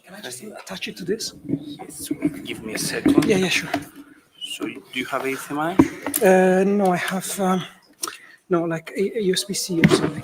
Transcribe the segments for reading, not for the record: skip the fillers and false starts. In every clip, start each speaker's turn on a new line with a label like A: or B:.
A: Can I just attach it to this?
B: Yes, give me a second.
A: Yeah, sure.
B: So, do you have a HDMI?
A: No, I have like a USB-C or something.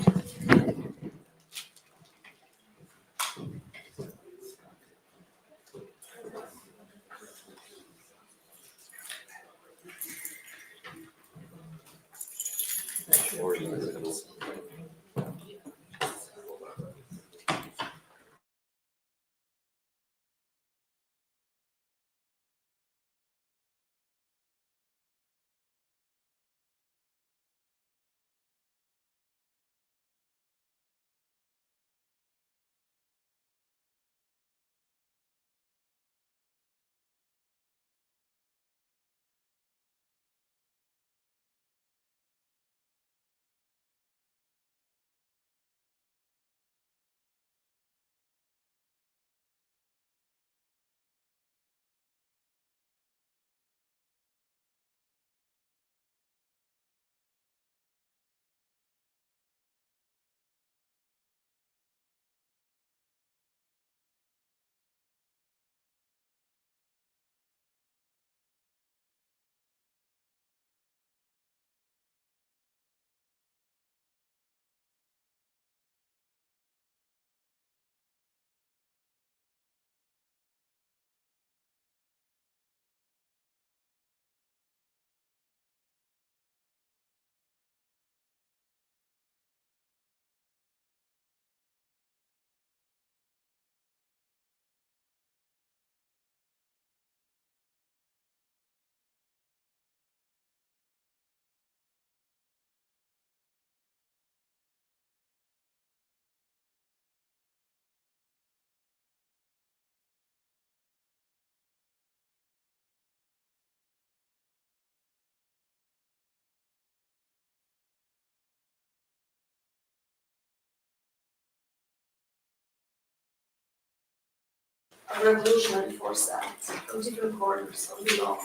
C: A revolutionary force that from different corners of the law.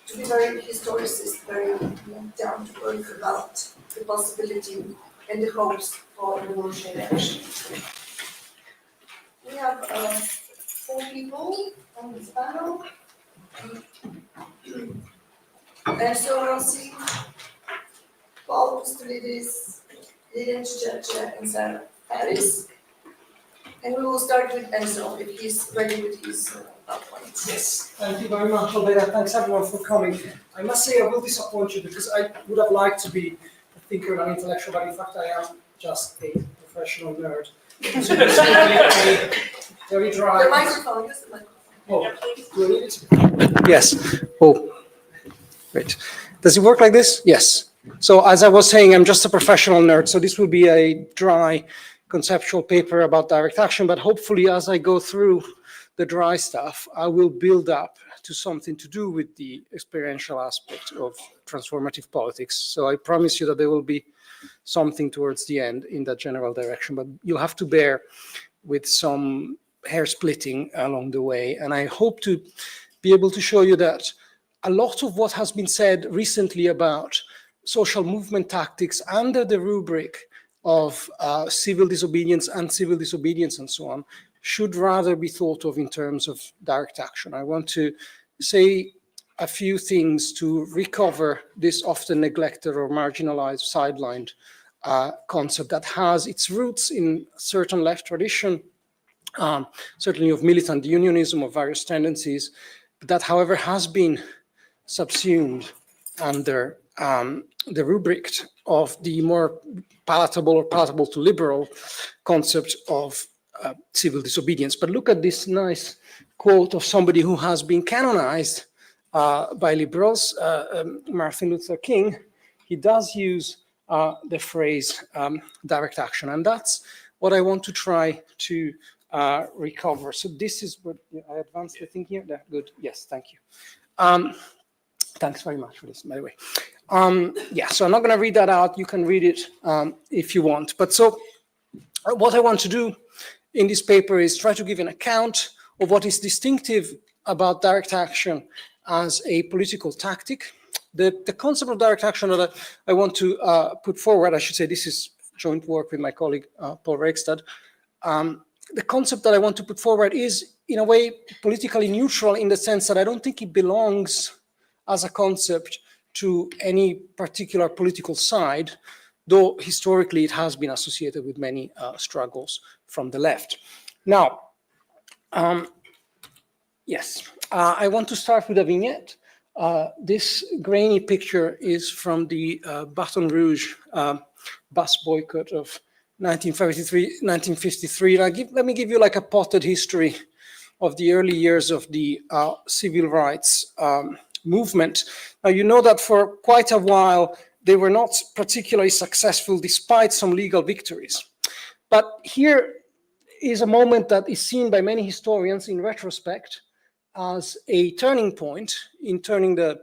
C: To be very historicist, very down to earth about the possibility and the hopes for revolutionary action. We have 4 people on this panel. Enzo, Rossi, Apostolidis, Lillian, Cicerchia, and Sara, Farris. And we will start with Enzo if he's ready with his PowerPoint.
A: Yes, thank you very much, Albena. Thanks everyone for coming. I must say I will disappoint you because I would have liked to be a thinker and an intellectual, but in fact I am just a professional nerd. So this will be a very dry.
C: The microphone, use the microphone.
A: Oh, do I need it? Yes. Oh, great. Does it work like this? Yes. So as I was saying, I'm just a professional nerd, so this will be a dry conceptual paper about direct action, but hopefully as I go through the dry stuff, I will build up to something to do with the experiential aspect of transformative politics. So I promise you that there will be something towards the end in that general direction, but you'll have to bear with some hair splitting along the way. And I hope to be able to show you that a lot of what has been said recently about social movement tactics under the rubric of civil disobedience and so on should rather be thought of in terms of direct action. I want to say a few things to recover this often neglected or marginalized, sidelined concept that has its roots in certain left tradition, certainly of militant unionism, of various tendencies, but that, however, has been subsumed under the rubric of the more palatable to liberal concept of civil disobedience. But look at this nice quote of somebody who has been canonized by liberals, Martin Luther King. He does use the phrase direct action, and that's what I want to try to recover. So this is what I advanced the thing here. Good. Yes, thank you. Thanks very much for this, by the way. Yeah, so I'm not going to read that out. You can read it if you want. But so what I want to do in this paper is try to give an account of what is distinctive about direct action as a political tactic. The concept of direct action that I want to put forward, I should say this is joint work with my colleague Paul Raekstad. The concept that I want to put forward is, in a way, politically neutral in the sense that I don't think it belongs as a concept to any particular political side, though historically it has been associated with many struggles from the left. Now, yes, I want to start with a vignette. This grainy picture is from the Baton Rouge bus boycott of 1953. Let me give you like a potted history of the early years of the civil rights movement. Now, you know that for quite a while, they were not particularly successful despite some legal victories. But here is a moment that is seen by many historians in retrospect as a turning point in turning the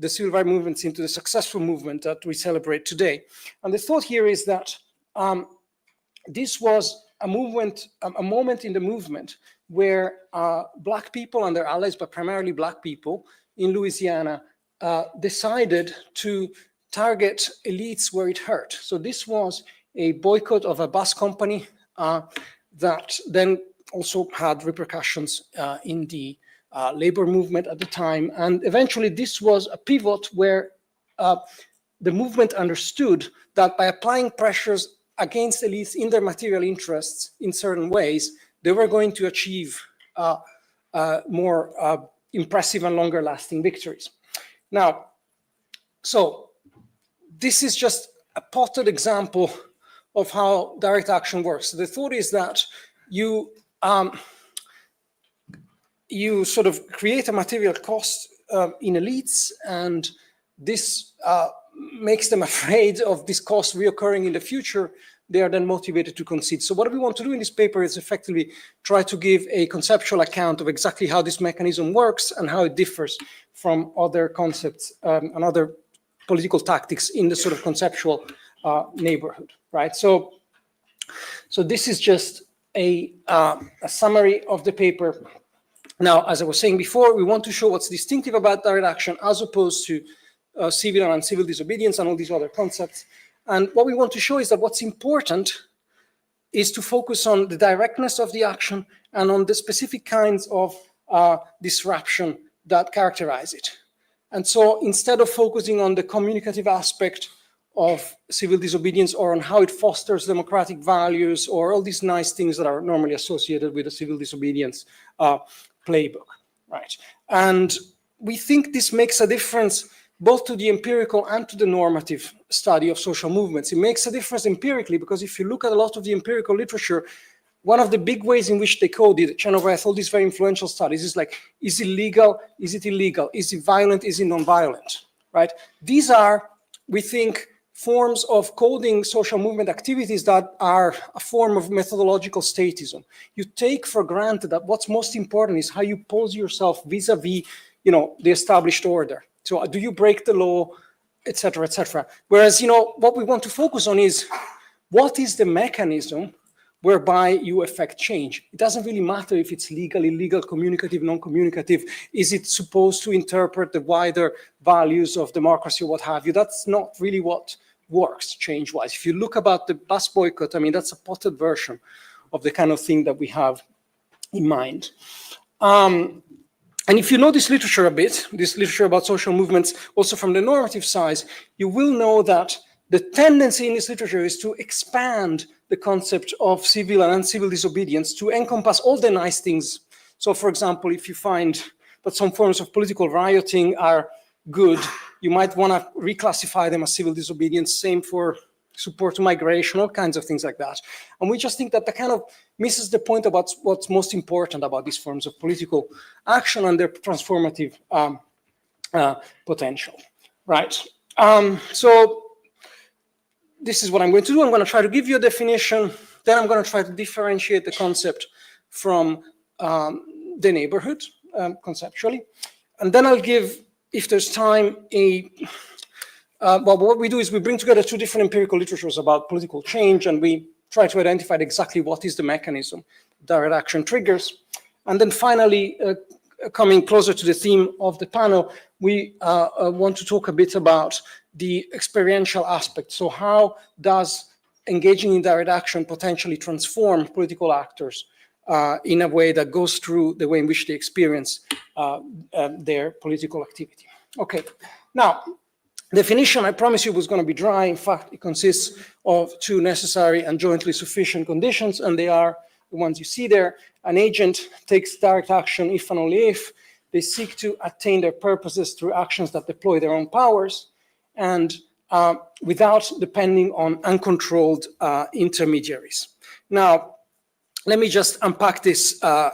A: civil rights movements into the successful movement that we celebrate today. And the thought here is that this was a moment in the movement where Black people and their allies, but primarily Black people in Louisiana, decided to target elites where it hurt. So this was a boycott of a bus company that then also had repercussions in the labor movement at the time. And eventually this was a pivot where the movement understood that by applying pressures against elites in their material interests in certain ways, they were going to achieve more impressive and longer lasting victories. Now, so this is just a potted example of how direct action works. The thought is that you sort of create a material cost in elites, and this makes them afraid of this cost reoccurring in the future. They are then motivated to concede. So what we want to do in this paper is effectively try to give a conceptual account of exactly how this mechanism works and how it differs from other concepts and other political tactics in the sort of conceptual neighborhood, right? So this is just a summary of the paper. Now, as I was saying before, we want to show what's distinctive about direct action as opposed to civil and uncivil disobedience and all these other concepts. And what we want to show is that what's important is to focus on the directness of the action and on the specific kinds of disruption that characterize it. And so instead of focusing on the communicative aspect of civil disobedience or on how it fosters democratic values or all these nice things that are normally associated with the civil disobedience playbook, right? And we think this makes a difference both to the empirical and to the normative study of social movements. It makes a difference empirically because if you look at a lot of the empirical literature, one of the big ways in which they coded it, Chenoweth, all these very influential studies, is like, is it legal? Is it illegal? Is it violent? Is it non-violent, right? These are, we think, forms of coding social movement activities that are a form of methodological statism. You take for granted that what's most important is how you pose yourself vis-a-vis, the established order. So do you break the law, et cetera, et cetera. Whereas, what we want to focus on is what is the mechanism whereby you affect change. It doesn't really matter if it's legal, illegal, communicative, non-communicative. Is it supposed to interpret the wider values of democracy or what have you? That's not really what works change-wise. If you look about the bus boycott, I mean, that's a potted version of the kind of thing that we have in mind. And if you know this literature a bit, this literature about social movements, also from the normative side, you will know that the tendency in this literature is to expand the concept of civil and uncivil disobedience to encompass all the nice things. So, for example, if you find that some forms of political rioting are good, you might want to reclassify them as civil disobedience. Same for support to migration, all kinds of things like that. And we just think that kind of misses the point about what's most important about these forms of political action and their transformative potential, right? So this is what I'm going to do. I'm going to try to give you a definition. Then I'm going to try to differentiate the concept from the neighborhood conceptually. And then I'll give, if there's time, well, what we do is we bring together two different empirical literatures about political change, and we try to identify exactly what is the mechanism direct action triggers. And then finally, coming closer to the theme of the panel, we want to talk a bit about the experiential aspect. So how does engaging in direct action potentially transform political actors in a way that goes through the way in which they experience their political activity? Okay, now, definition, I promise you, was going to be dry. In fact, it consists of two necessary and jointly sufficient conditions, and they are the ones you see there. An agent takes direct action if and only if they seek to attain their purposes through actions that deploy their own powers and without depending on uncontrolled intermediaries. Now, let me just unpack this a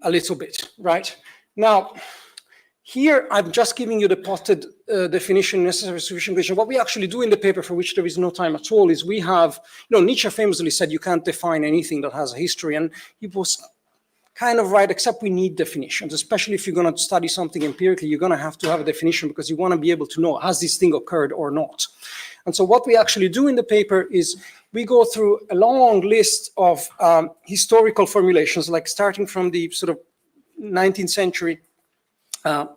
A: little bit, right? Now, here, I'm just giving you the potted definition, necessary sufficient condition. What we actually do in the paper, for which there is no time at all, is we have, Nietzsche famously said you can't define anything that has a history, and he was kind of right, except we need definitions, especially if you're going to study something empirically, you're going to have a definition because you want to be able to know, has this thing occurred or not? And so what we actually do in the paper is we go through a long list of historical formulations, like starting from the sort of 19th century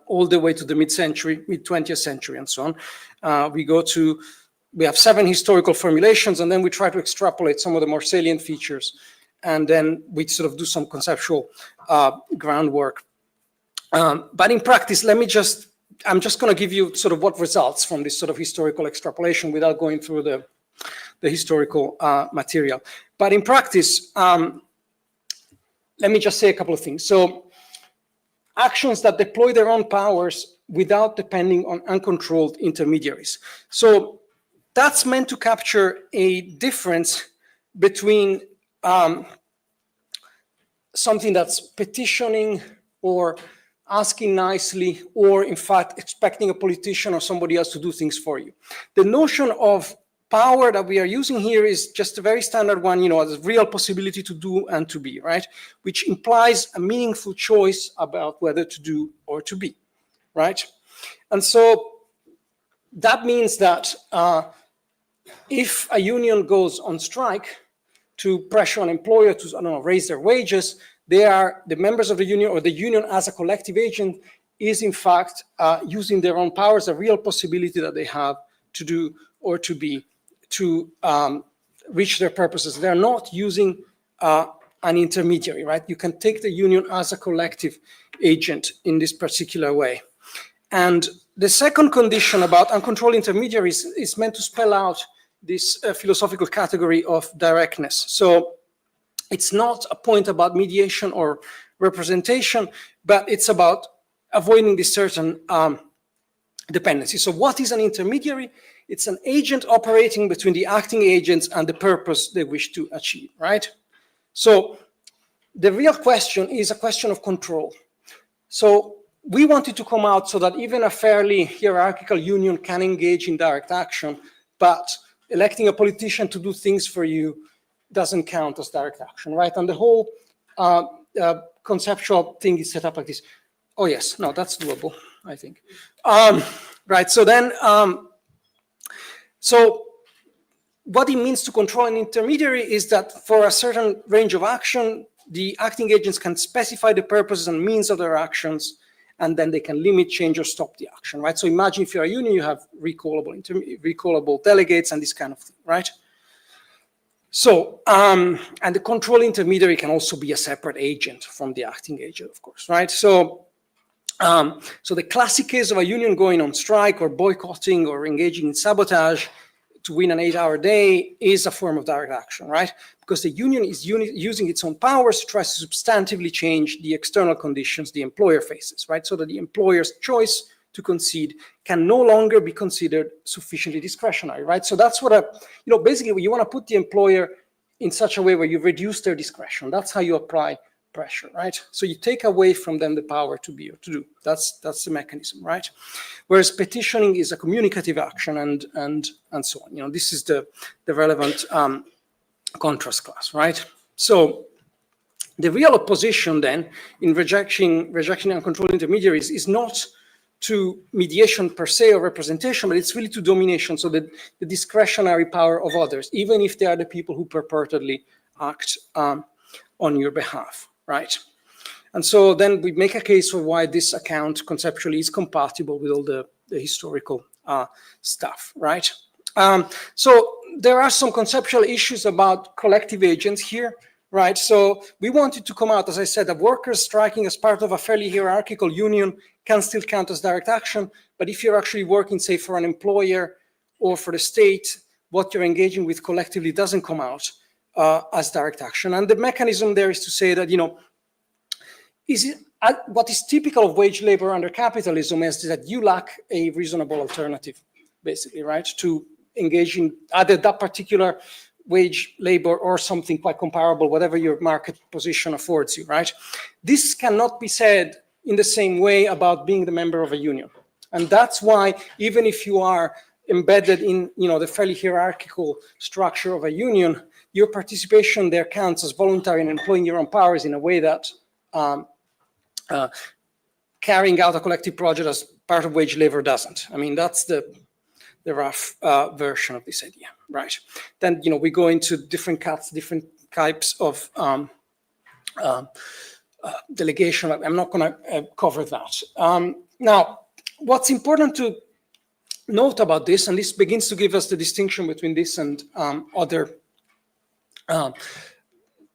A: all the way to the mid-century, mid-20th century, and so on. We have 7 historical formulations, and then we try to extrapolate some of the more salient features, and then we sort of do some conceptual groundwork. But in practice, I'm just going to give you sort of what results from this sort of historical extrapolation without going through the historical material. But in practice, let me just say a couple of things. So, actions that deploy their own powers without depending on uncontrolled intermediaries. So that's meant to capture a difference between something that's petitioning or asking nicely, or in fact expecting a politician or somebody else to do things for you. The notion of power that we are using here is just a very standard one, a real possibility to do and to be, right? Which implies a meaningful choice about whether to do or to be, right? And so that means that if a union goes on strike to pressure an employer to, raise their wages, the members of the union, or the union as a collective agent, is in fact using their own powers, a real possibility that they have to do or to be, to reach their purposes. They're not using an intermediary, right? You can take the union as a collective agent in this particular way. And the second condition about uncontrolled intermediaries is meant to spell out this philosophical category of directness. So it's not a point about mediation or representation, but it's about avoiding this certain dependency. So what is an intermediary? It's an agent operating between the acting agents and the purpose they wish to achieve, right? So the real question is a question of control. So we wanted to come out so that even a fairly hierarchical union can engage in direct action, but electing a politician to do things for you doesn't count as direct action, right? And the whole conceptual thing is set up like this. Oh yes, no, that's doable, I think. Right, so then, so what it means to control an intermediary is that for a certain range of action, the acting agents can specify the purposes and means of their actions, and then they can limit, change, or stop the action, right? So imagine if you're a union, you have recallable delegates and this kind of thing, right? So, and the control intermediary can also be a separate agent from the acting agent, of course, right? So, so the classic case of a union going on strike or boycotting or engaging in sabotage to win an 8-hour day is a form of direct action, right? Because the union is using its own powers to try to substantively change the external conditions the employer faces, right? So that the employer's choice to concede can no longer be considered sufficiently discretionary, right? So that's what basically you want to put the employer in such a way where you reduce their discretion. That's how you apply pressure, right? So you take away from them the power to be or to do. That's the mechanism, right? Whereas petitioning is a communicative action and so on. This is the relevant contrast class, right? So the real opposition then in rejecting uncontrolled intermediaries is not to mediation per se or representation, but it's really to domination, so the discretionary power of others, even if they are the people who purportedly act on your behalf, right? And so then we make a case for why this account conceptually is compatible with all the historical stuff, right? So there are some conceptual issues about collective agents here, right? So we wanted to come out, as I said, that workers striking as part of a fairly hierarchical union can still count as direct action. But if you're actually working, say, for an employer or for the state, what you're engaging with collectively doesn't come out as direct action. And the mechanism there is to say that, what is typical of wage labor under capitalism is that you lack a reasonable alternative, basically, right, to engage in either that particular wage labor or something quite comparable, whatever your market position affords you, right? This cannot be said in the same way about being the member of a union. And that's why even if you are embedded in the fairly hierarchical structure of a union, your participation there counts as voluntary and employing your own powers in a way that carrying out a collective project as part of wage labor doesn't. I mean, that's the rough version of this idea, right? Then, we go into different types of delegation. I'm not going to cover that. Now, what's important to note about this, and this begins to give us the distinction between this and other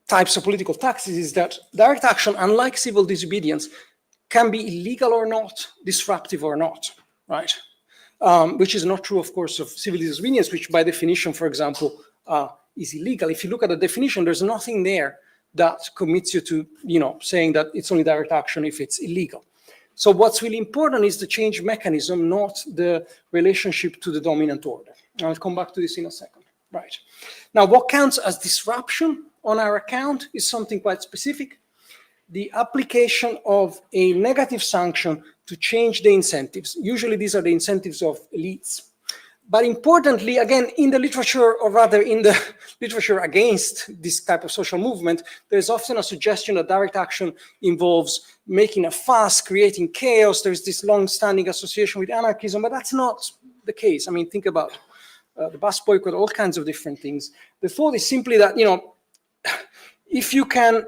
A: types of political taxes, is that direct action, unlike civil disobedience, can be illegal or not, disruptive or not, right? Which is not true, of course, of civil disobedience, which by definition, for example, is illegal. If you look at the definition, there's nothing there that commits you to, saying that it's only direct action if it's illegal. So what's really important is the change mechanism, not the relationship to the dominant order. I'll come back to this in a second, right? Now, what counts as disruption on our account is something quite specific. The application of a negative sanction to change the incentives. Usually these are the incentives of elites. But importantly, again, in the literature, or rather in the literature against this type of social movement, there's often a suggestion that direct action involves making a fuss, creating chaos. There's this long-standing association with anarchism, but that's not the case. I mean, think about the bus boycott, all kinds of different things. The thought is simply that, if you can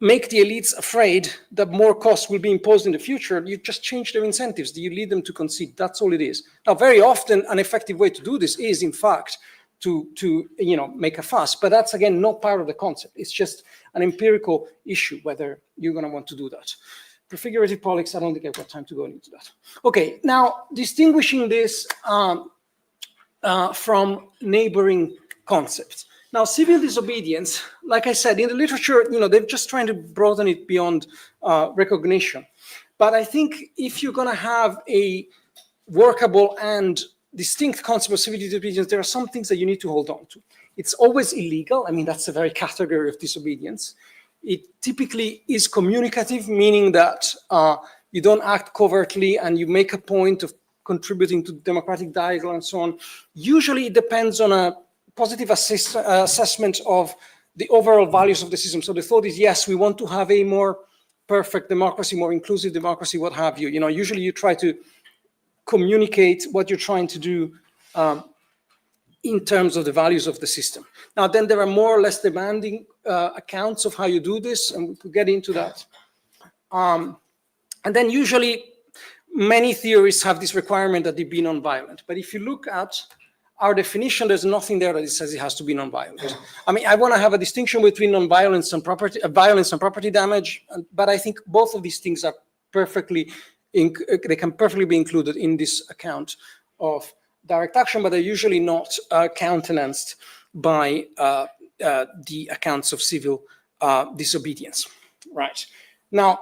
A: make the elites afraid that more costs will be imposed in the future, you just change their incentives. You lead them to concede. That's all it is. Now, very often, an effective way to do this is, in fact, to make a fuss. But that's, again, not part of the concept. It's just an empirical issue, whether you're going to want to do that. Prefigurative politics, I don't think I've got time to go into that. Okay, now, distinguishing this from neighboring concepts. Now, civil disobedience, like I said, in the literature, they're just trying to broaden it beyond recognition. But I think if you're going to have a workable and distinct concept of civil disobedience, there are some things that you need to hold on to. It's always illegal. I mean, that's the very category of disobedience. It typically is communicative, meaning that you don't act covertly and you make a point of contributing to democratic dialogue and so on. Usually it depends on a positive assessment of the overall values of the system. So the thought is, yes, we want to have a more perfect democracy, more inclusive democracy, what have you. Usually you try to communicate what you're trying to do in terms of the values of the system. Now, then there are more or less demanding accounts of how you do this, and we could get into that. And then usually many theories have this requirement that they be non-violent. But if you look at our definition, there's nothing there that it says it has to be non-violent. I mean, I want to have a distinction between non-violence and violence and property damage, but I think both of these things are they can perfectly be included in this account of direct action, but they're usually not countenanced by the accounts of civil disobedience. Right. Now,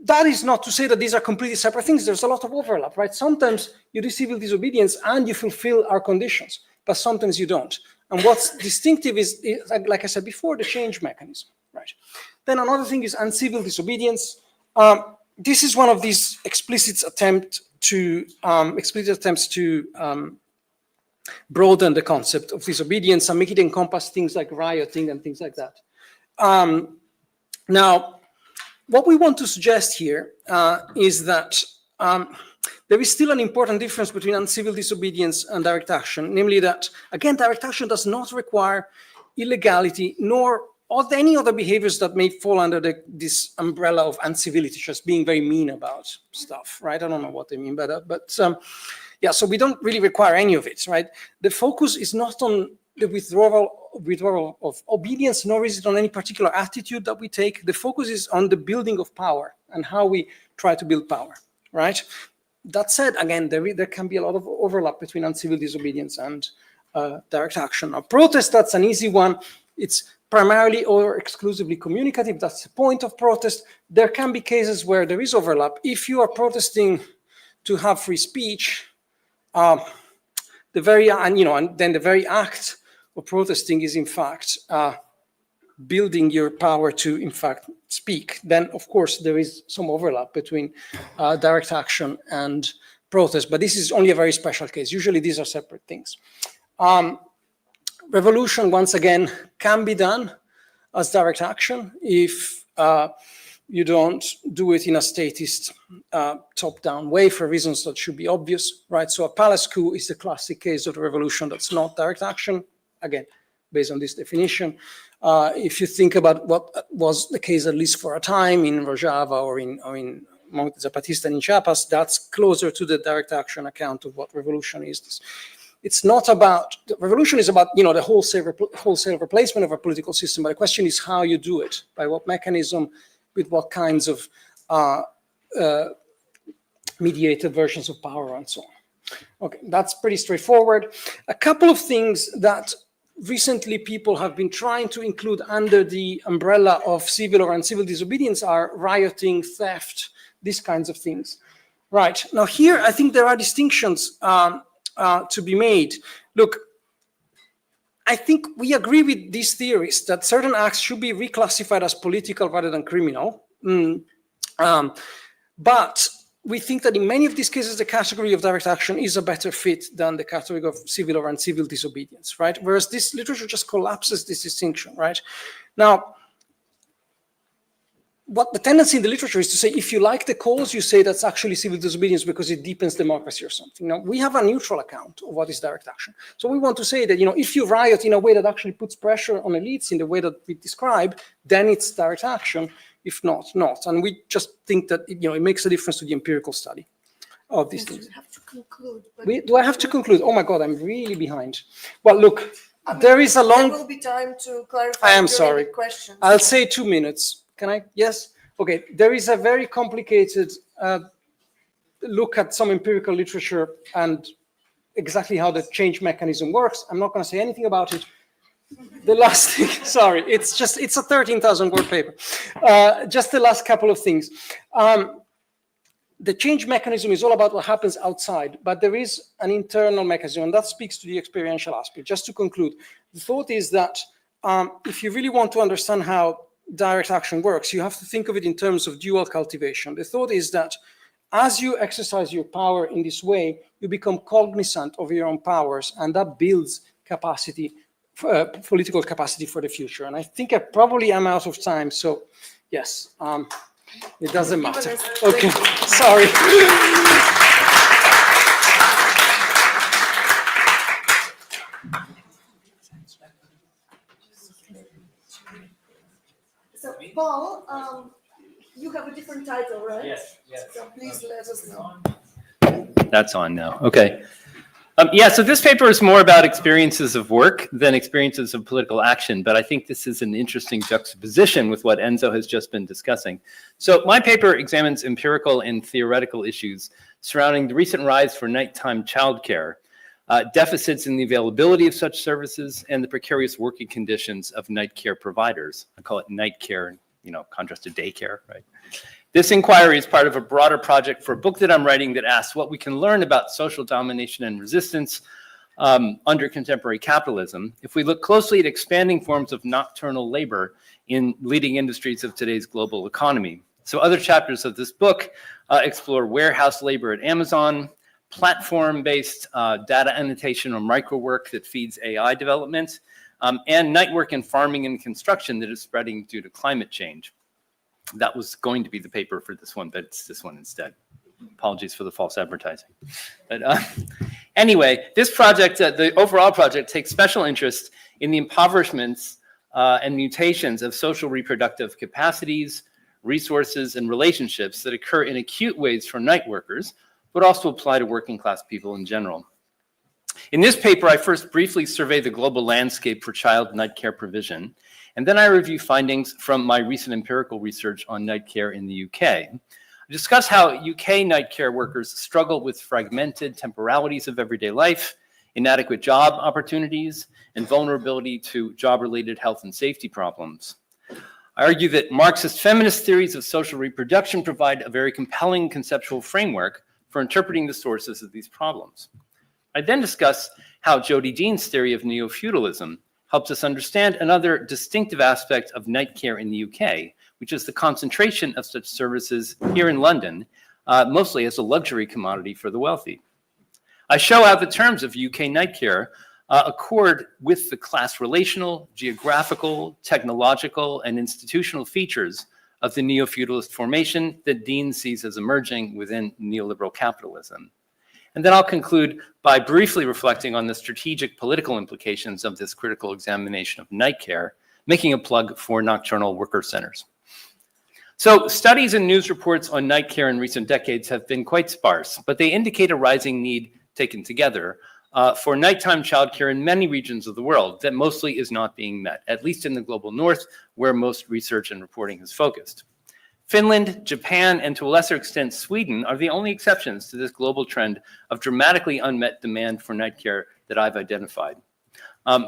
A: that is not to say that these are completely separate things. There's a lot of overlap, right? Sometimes you do civil disobedience and you fulfill our conditions, but sometimes you don't. And what's distinctive is, like I said before, the change mechanism, right? Then another thing is uncivil disobedience. This is one of these explicit attempts to broaden the concept of disobedience and make it encompass things like rioting and things like that. Now, what we want to suggest here is that there is still an important difference between uncivil disobedience and direct action, namely that, again, direct action does not require illegality nor any other behaviors that may fall under this umbrella of uncivility, just being very mean about stuff, right? I don't know what they mean by that, but yeah, so we don't really require any of it, right? The focus is not on the withdrawal of obedience, nor is it on any particular attitude that we take. The focus is on the building of power and how we try to build power, right? That said, again, there can be a lot of overlap between uncivil disobedience and direct action. Now, protest, that's an easy one. It's primarily or exclusively communicative. That's the point of protest. There can be cases where there is overlap. If you are protesting to have free speech, and then the very act of protesting is in fact building your power to in fact speak, then of course there is some overlap between direct action and protest, but this is only a very special case. Usually these are separate things. Revolution, once again, can be done as direct action if you don't do it in a statist top-down way for reasons that should be obvious, right? So a palace coup is the classic case of a revolution that's not direct action, again, based on this definition. If you think about what was the case, at least for a time, in Rojava or in Monte Zapatista in Chiapas, that's closer to the direct action account of what revolution is. It's not about, the revolution is about, the wholesale replacement of a political system, but the question is how you do it, by what mechanism, with what kinds of mediated versions of power and so on. Okay, that's pretty straightforward. A couple of things that recently people have been trying to include under the umbrella of civil or uncivil disobedience are rioting, theft, these kinds of things. Right, now here I think there are distinctions to be made. Look, I think we agree with these theories that certain acts should be reclassified as political rather than criminal. But we think that in many of these cases, the category of direct action is a better fit than the category of civil or uncivil disobedience, right? Whereas this literature just collapses this distinction, right? Now, what the tendency in the literature is to say, if you like the cause, you say that's actually civil disobedience because it deepens democracy or something. Now, we have a neutral account of what is direct action. So we want to say that, if you riot in a way that actually puts pressure on elites in the way that we describe, then it's direct action. If not, not. And we just think that, it makes a difference to the empirical study of these things.
C: You have to conclude.
A: Do I have to conclude? Oh my God, I'm really behind. Well, look, there is a long...
C: There will be time to clarify.
A: I am sorry.
C: Questions.
A: I'll say 2 minutes. Can I? Yes? Okay, there is a very complicated look at some empirical literature and exactly how the change mechanism works. I'm not going to say anything about it. The last thing, sorry, it's a 13,000 word paper. Just the last couple of things. The change mechanism is all about what happens outside, but there is an internal mechanism, and that speaks to the experiential aspect. Just to conclude, the thought is that if you really want to understand how direct action works, you have to think of it in terms of dual cultivation. The thought is that as you exercise your power in this way, you become cognizant of your own powers, and that builds capacity, political capacity for the future. And I think I probably am out of time, so yes, it doesn't matter. Okay, sorry.
C: So, Paul, you have a different title, right?
D: Yes.
C: So please let us know.
D: That's on now. Okay. So this paper is more about experiences of work than experiences of political action, but I think this is an interesting juxtaposition with what Enzo has just been discussing. So my paper examines empirical and theoretical issues surrounding the recent rise for nighttime childcare, deficits in the availability of such services, and the precarious working conditions of night care providers. I call it night care, contrast to daycare, right? This inquiry is part of a broader project for a book that I'm writing that asks what we can learn about social domination and resistance under contemporary capitalism if we look closely at expanding forms of nocturnal labor in leading industries of today's global economy. So other chapters of this book explore warehouse labor at Amazon, platform-based data annotation or microwork that feeds AI development, and night work in farming and construction that is spreading due to climate change. That was going to be the paper for this one, but it's this one instead. Apologies for the false advertising. But anyway, this project, the overall project, takes special interest in the impoverishments and mutations of social reproductive capacities, resources, and relationships that occur in acute ways for night workers, but also apply to working class people in general. In this paper, I first briefly survey the global landscape for child night care provision, and then I review findings from my recent empirical research on night care in the UK. I discuss how UK night care workers struggle with fragmented temporalities of everyday life, inadequate job opportunities, and vulnerability to job-related health and safety problems. I argue that Marxist feminist theories of social reproduction provide a very compelling conceptual framework for interpreting the sources of these problems. I then discuss how Jody Dean's theory of neo-feudalism helps us understand another distinctive aspect of night care in the UK, which is the concentration of such services here in London, mostly as a luxury commodity for the wealthy. I show how the terms of UK night care accord with the class relational, geographical, technological, and institutional features of the neo-feudalist formation that Dean sees as emerging within neoliberal capitalism. And then I'll conclude by briefly reflecting on the strategic political implications of this critical examination of night care, making a plug for nocturnal worker centers. So studies and news reports on night care in recent decades have been quite sparse, but they indicate a rising need taken together for nighttime childcare in many regions of the world that mostly is not being met, at least in the global north, where most research and reporting is focused. Finland, Japan, and to a lesser extent Sweden are the only exceptions to this global trend of dramatically unmet demand for night care that I've identified.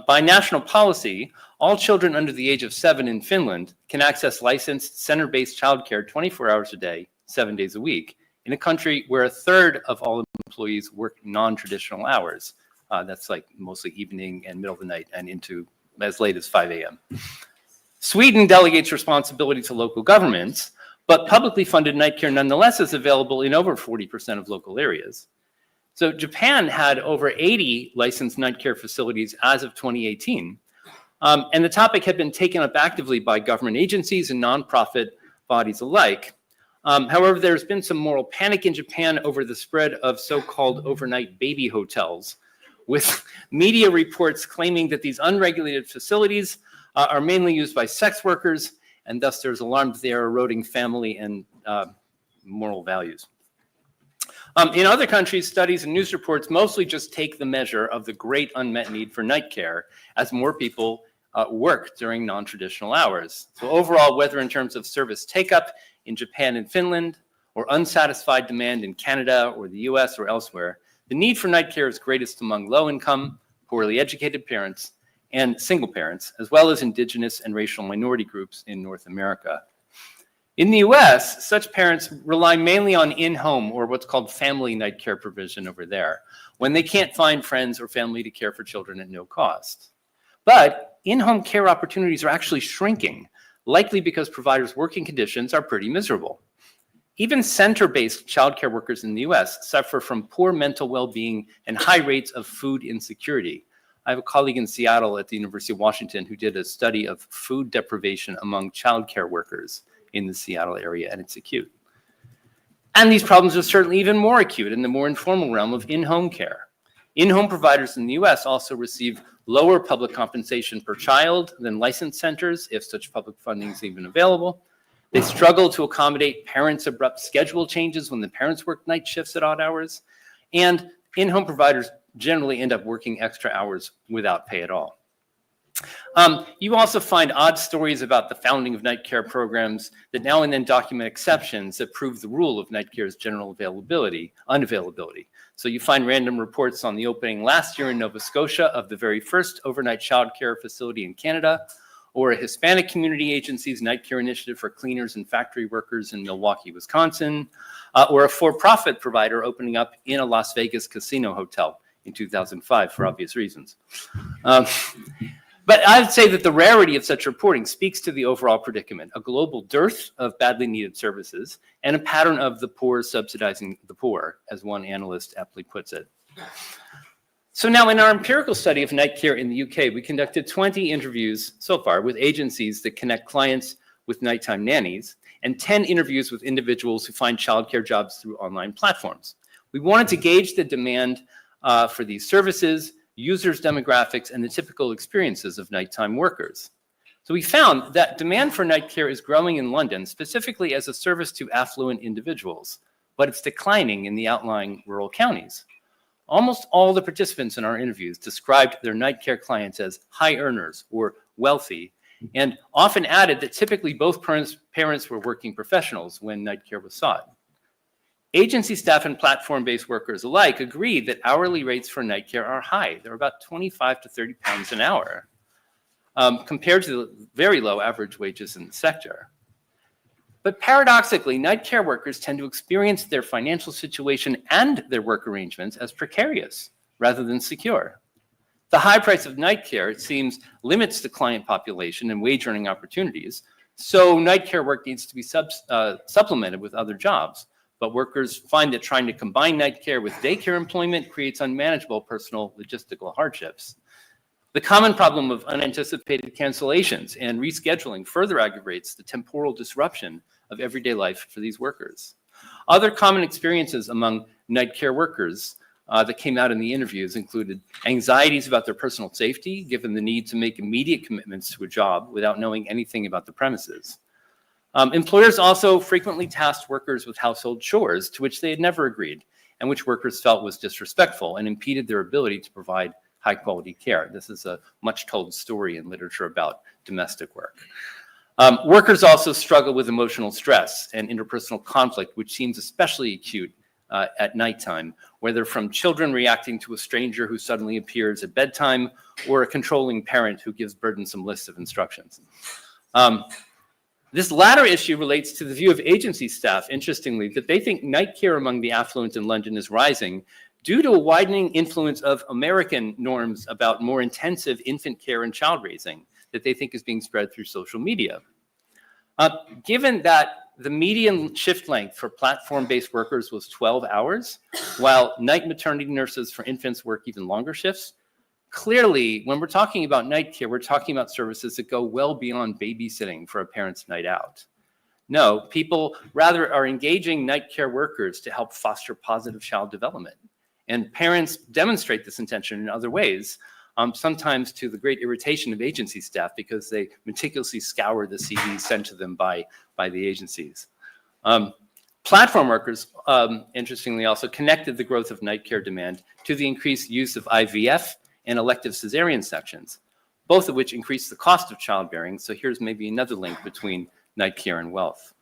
D: By national policy, all children under the age of 7 in Finland can access licensed center-based childcare 24 hours a day, 7 days a week, in a country where a third of all employees work non-traditional hours. That's like mostly evening and middle of the night and into as late as 5 a.m. Sweden delegates responsibility to local governments, but publicly funded night care nonetheless is available in over 40% of local areas. So Japan had over 80 licensed night care facilities as of 2018. And the topic had been taken up actively by government agencies and nonprofit bodies alike. However, there's been some moral panic in Japan over the spread of so-called overnight baby hotels, with media reports claiming that these unregulated facilities are mainly used by sex workers, and thus there's alarm that they are eroding family and moral values. In other countries, studies and news reports mostly just take the measure of the great unmet need for night care as more people work during non-traditional hours. So overall, whether in terms of service take-up in Japan and Finland, or unsatisfied demand in Canada or the US or elsewhere, the need for night care is greatest among low-income, poorly educated parents, and single parents, as well as indigenous and racial minority groups in North America. In the US, such parents rely mainly on in-home or what's called family night care provision over there, when they can't find friends or family to care for children at no cost. But in-home care opportunities are actually shrinking, likely because providers' working conditions are pretty miserable. Even center-based childcare workers in the US suffer from poor mental well-being and high rates of food insecurity. I have a colleague in Seattle at the University of Washington who did a study of food deprivation among childcare workers in the Seattle area, and it's acute. And these problems are certainly even more acute in the more informal realm of in-home care. In-home providers in the US also receive lower public compensation per child than licensed centers, if such public funding is even available. They struggle to accommodate parents' abrupt schedule changes when the parents work night shifts at odd hours. And in-home providers generally end up working extra hours without pay at all. You also find odd stories about the founding of night care programs that now and then document exceptions that prove the rule of night care's general unavailability. So you find random reports on the opening last year in Nova Scotia of the very first overnight child care facility in Canada, or a Hispanic community agency's night care initiative for cleaners and factory workers in Milwaukee, Wisconsin, or a for-profit provider opening up in a Las Vegas casino hotel in 2005 for obvious reasons. But I'd say that the rarity of such reporting speaks to the overall predicament, a global dearth of badly needed services, and a pattern of the poor subsidizing the poor, as one analyst aptly puts it. So now in our empirical study of night care in the UK, we conducted 20 interviews so far with agencies that connect clients with nighttime nannies, and 10 interviews with individuals who find childcare jobs through online platforms. We wanted to gauge the demand for these services, users' demographics, and the typical experiences of nighttime workers. So we found that demand for night care is growing in London, specifically as a service to affluent individuals, but it's declining in the outlying rural counties. Almost all the participants in our interviews described their night care clients as high earners or wealthy, and often added that typically both parents were working professionals when night care was sought. Agency staff and platform-based workers alike agreed that hourly rates for night care are high. They're about 25 to 30 pounds an hour, compared to the very low average wages in the sector. But paradoxically, night care workers tend to experience their financial situation and their work arrangements as precarious rather than secure. The high price of night care, it seems, limits the client population and wage earning opportunities, so night care work needs to be supplemented with other jobs. But workers find that trying to combine night care with daycare employment creates unmanageable personal logistical hardships. The common problem of unanticipated cancellations and rescheduling further aggravates the temporal disruption of everyday life for these workers. Other common experiences among night care workers that came out in the interviews included anxieties about their personal safety, given the need to make immediate commitments to a job without knowing anything about the premises. Employers also frequently tasked workers with household chores to which they had never agreed, and which workers felt was disrespectful and impeded their ability to provide high quality care. This is a much told story in literature about domestic work. Workers also struggle with emotional stress and interpersonal conflict, which seems especially acute at nighttime, whether from children reacting to a stranger who suddenly appears at bedtime or a controlling parent who gives burdensome lists of instructions. This latter issue relates to the view of agency staff, interestingly, that they think night care among the affluent in London is rising due to a widening influence of American norms about more intensive infant care and child raising that they think is being spread through social media. Given that the median shift length for platform-based workers was 12 hours, while night maternity nurses for infants work even longer shifts, clearly, when we're talking about night care, we're talking about services that go well beyond babysitting for a parent's night out. No, people rather are engaging night care workers to help foster positive child development. And parents demonstrate this intention in other ways, sometimes to the great irritation of agency staff because they meticulously scour the CVs sent to them by the agencies. Platform workers, interestingly, also connected the growth of night care demand to the increased use of IVF and elective cesarean sections, both of which increase the cost of childbearing. So here's maybe another link between night care and wealth.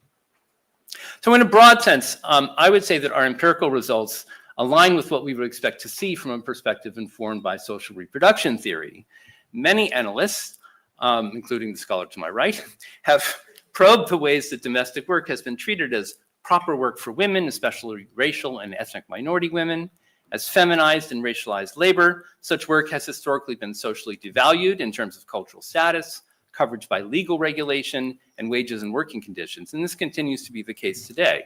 D: So in a broad sense, I would say that our empirical results align with what we would expect to see from a perspective informed by social reproduction theory. Many analysts, including the scholar to my right, have probed the ways that domestic work has been treated as proper work for women, especially racial and ethnic minority women, as feminized and racialized labor. Such work has historically been socially devalued in terms of cultural status, coverage by legal regulation, and wages and working conditions, and this continues to be the case today.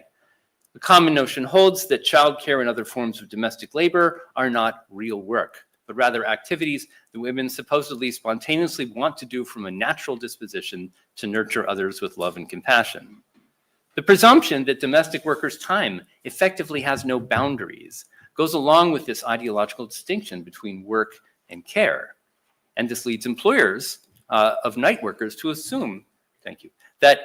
D: The common notion holds that childcare and other forms of domestic labor are not real work, but rather activities that women supposedly spontaneously want to do from a natural disposition to nurture others with love and compassion. The presumption that domestic workers' time effectively has no boundaries goes along with this ideological distinction between work and care. And this leads employers of night workers to assume, that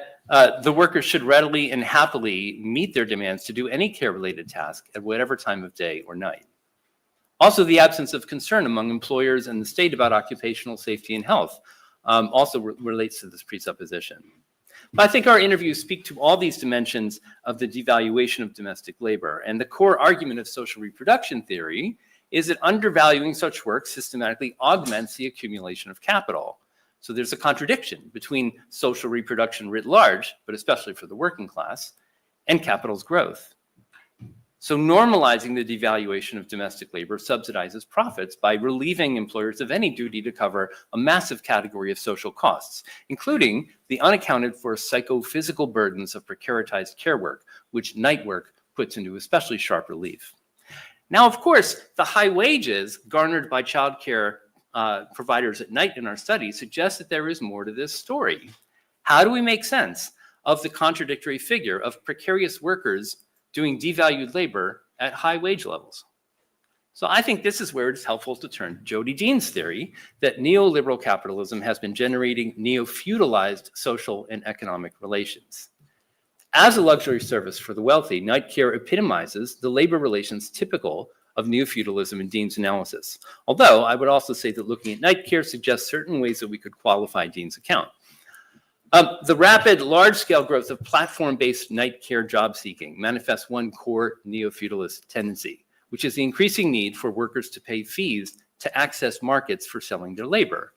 D: the workers should readily and happily meet their demands to do any care-related task at whatever time of day or night. Also, the absence of concern among employers and the state about occupational safety and health also relates to this presupposition. But I think our interviews speak to all these dimensions of the devaluation of domestic labor. And the core argument of social reproduction theory is that undervaluing such work systematically augments the accumulation of capital. So there's a contradiction between social reproduction writ large, but especially for the working class, and capital's growth. So normalizing the devaluation of domestic labor subsidizes profits by relieving employers of any duty to cover a massive category of social costs, including the unaccounted for psychophysical burdens of precaritized care work, which night work puts into especially sharp relief. Now, of course, the high wages garnered by childcare providers at night in our study suggest that there is more to this story. How do we make sense of the contradictory figure of precarious workers doing devalued labor at high wage levels? So I think this is where it's helpful to turn to Jody Dean's theory that neoliberal capitalism has been generating neo-feudalized social and economic relations. As a luxury service for the wealthy, night care epitomizes the labor relations typical of neo-feudalism in Dean's analysis. Although I would also say that looking at night care suggests certain ways that we could qualify Dean's account. The rapid, large-scale growth of platform-based night care job seeking manifests one core neo-feudalist tendency, which is the increasing need for workers to pay fees to access markets for selling their labor.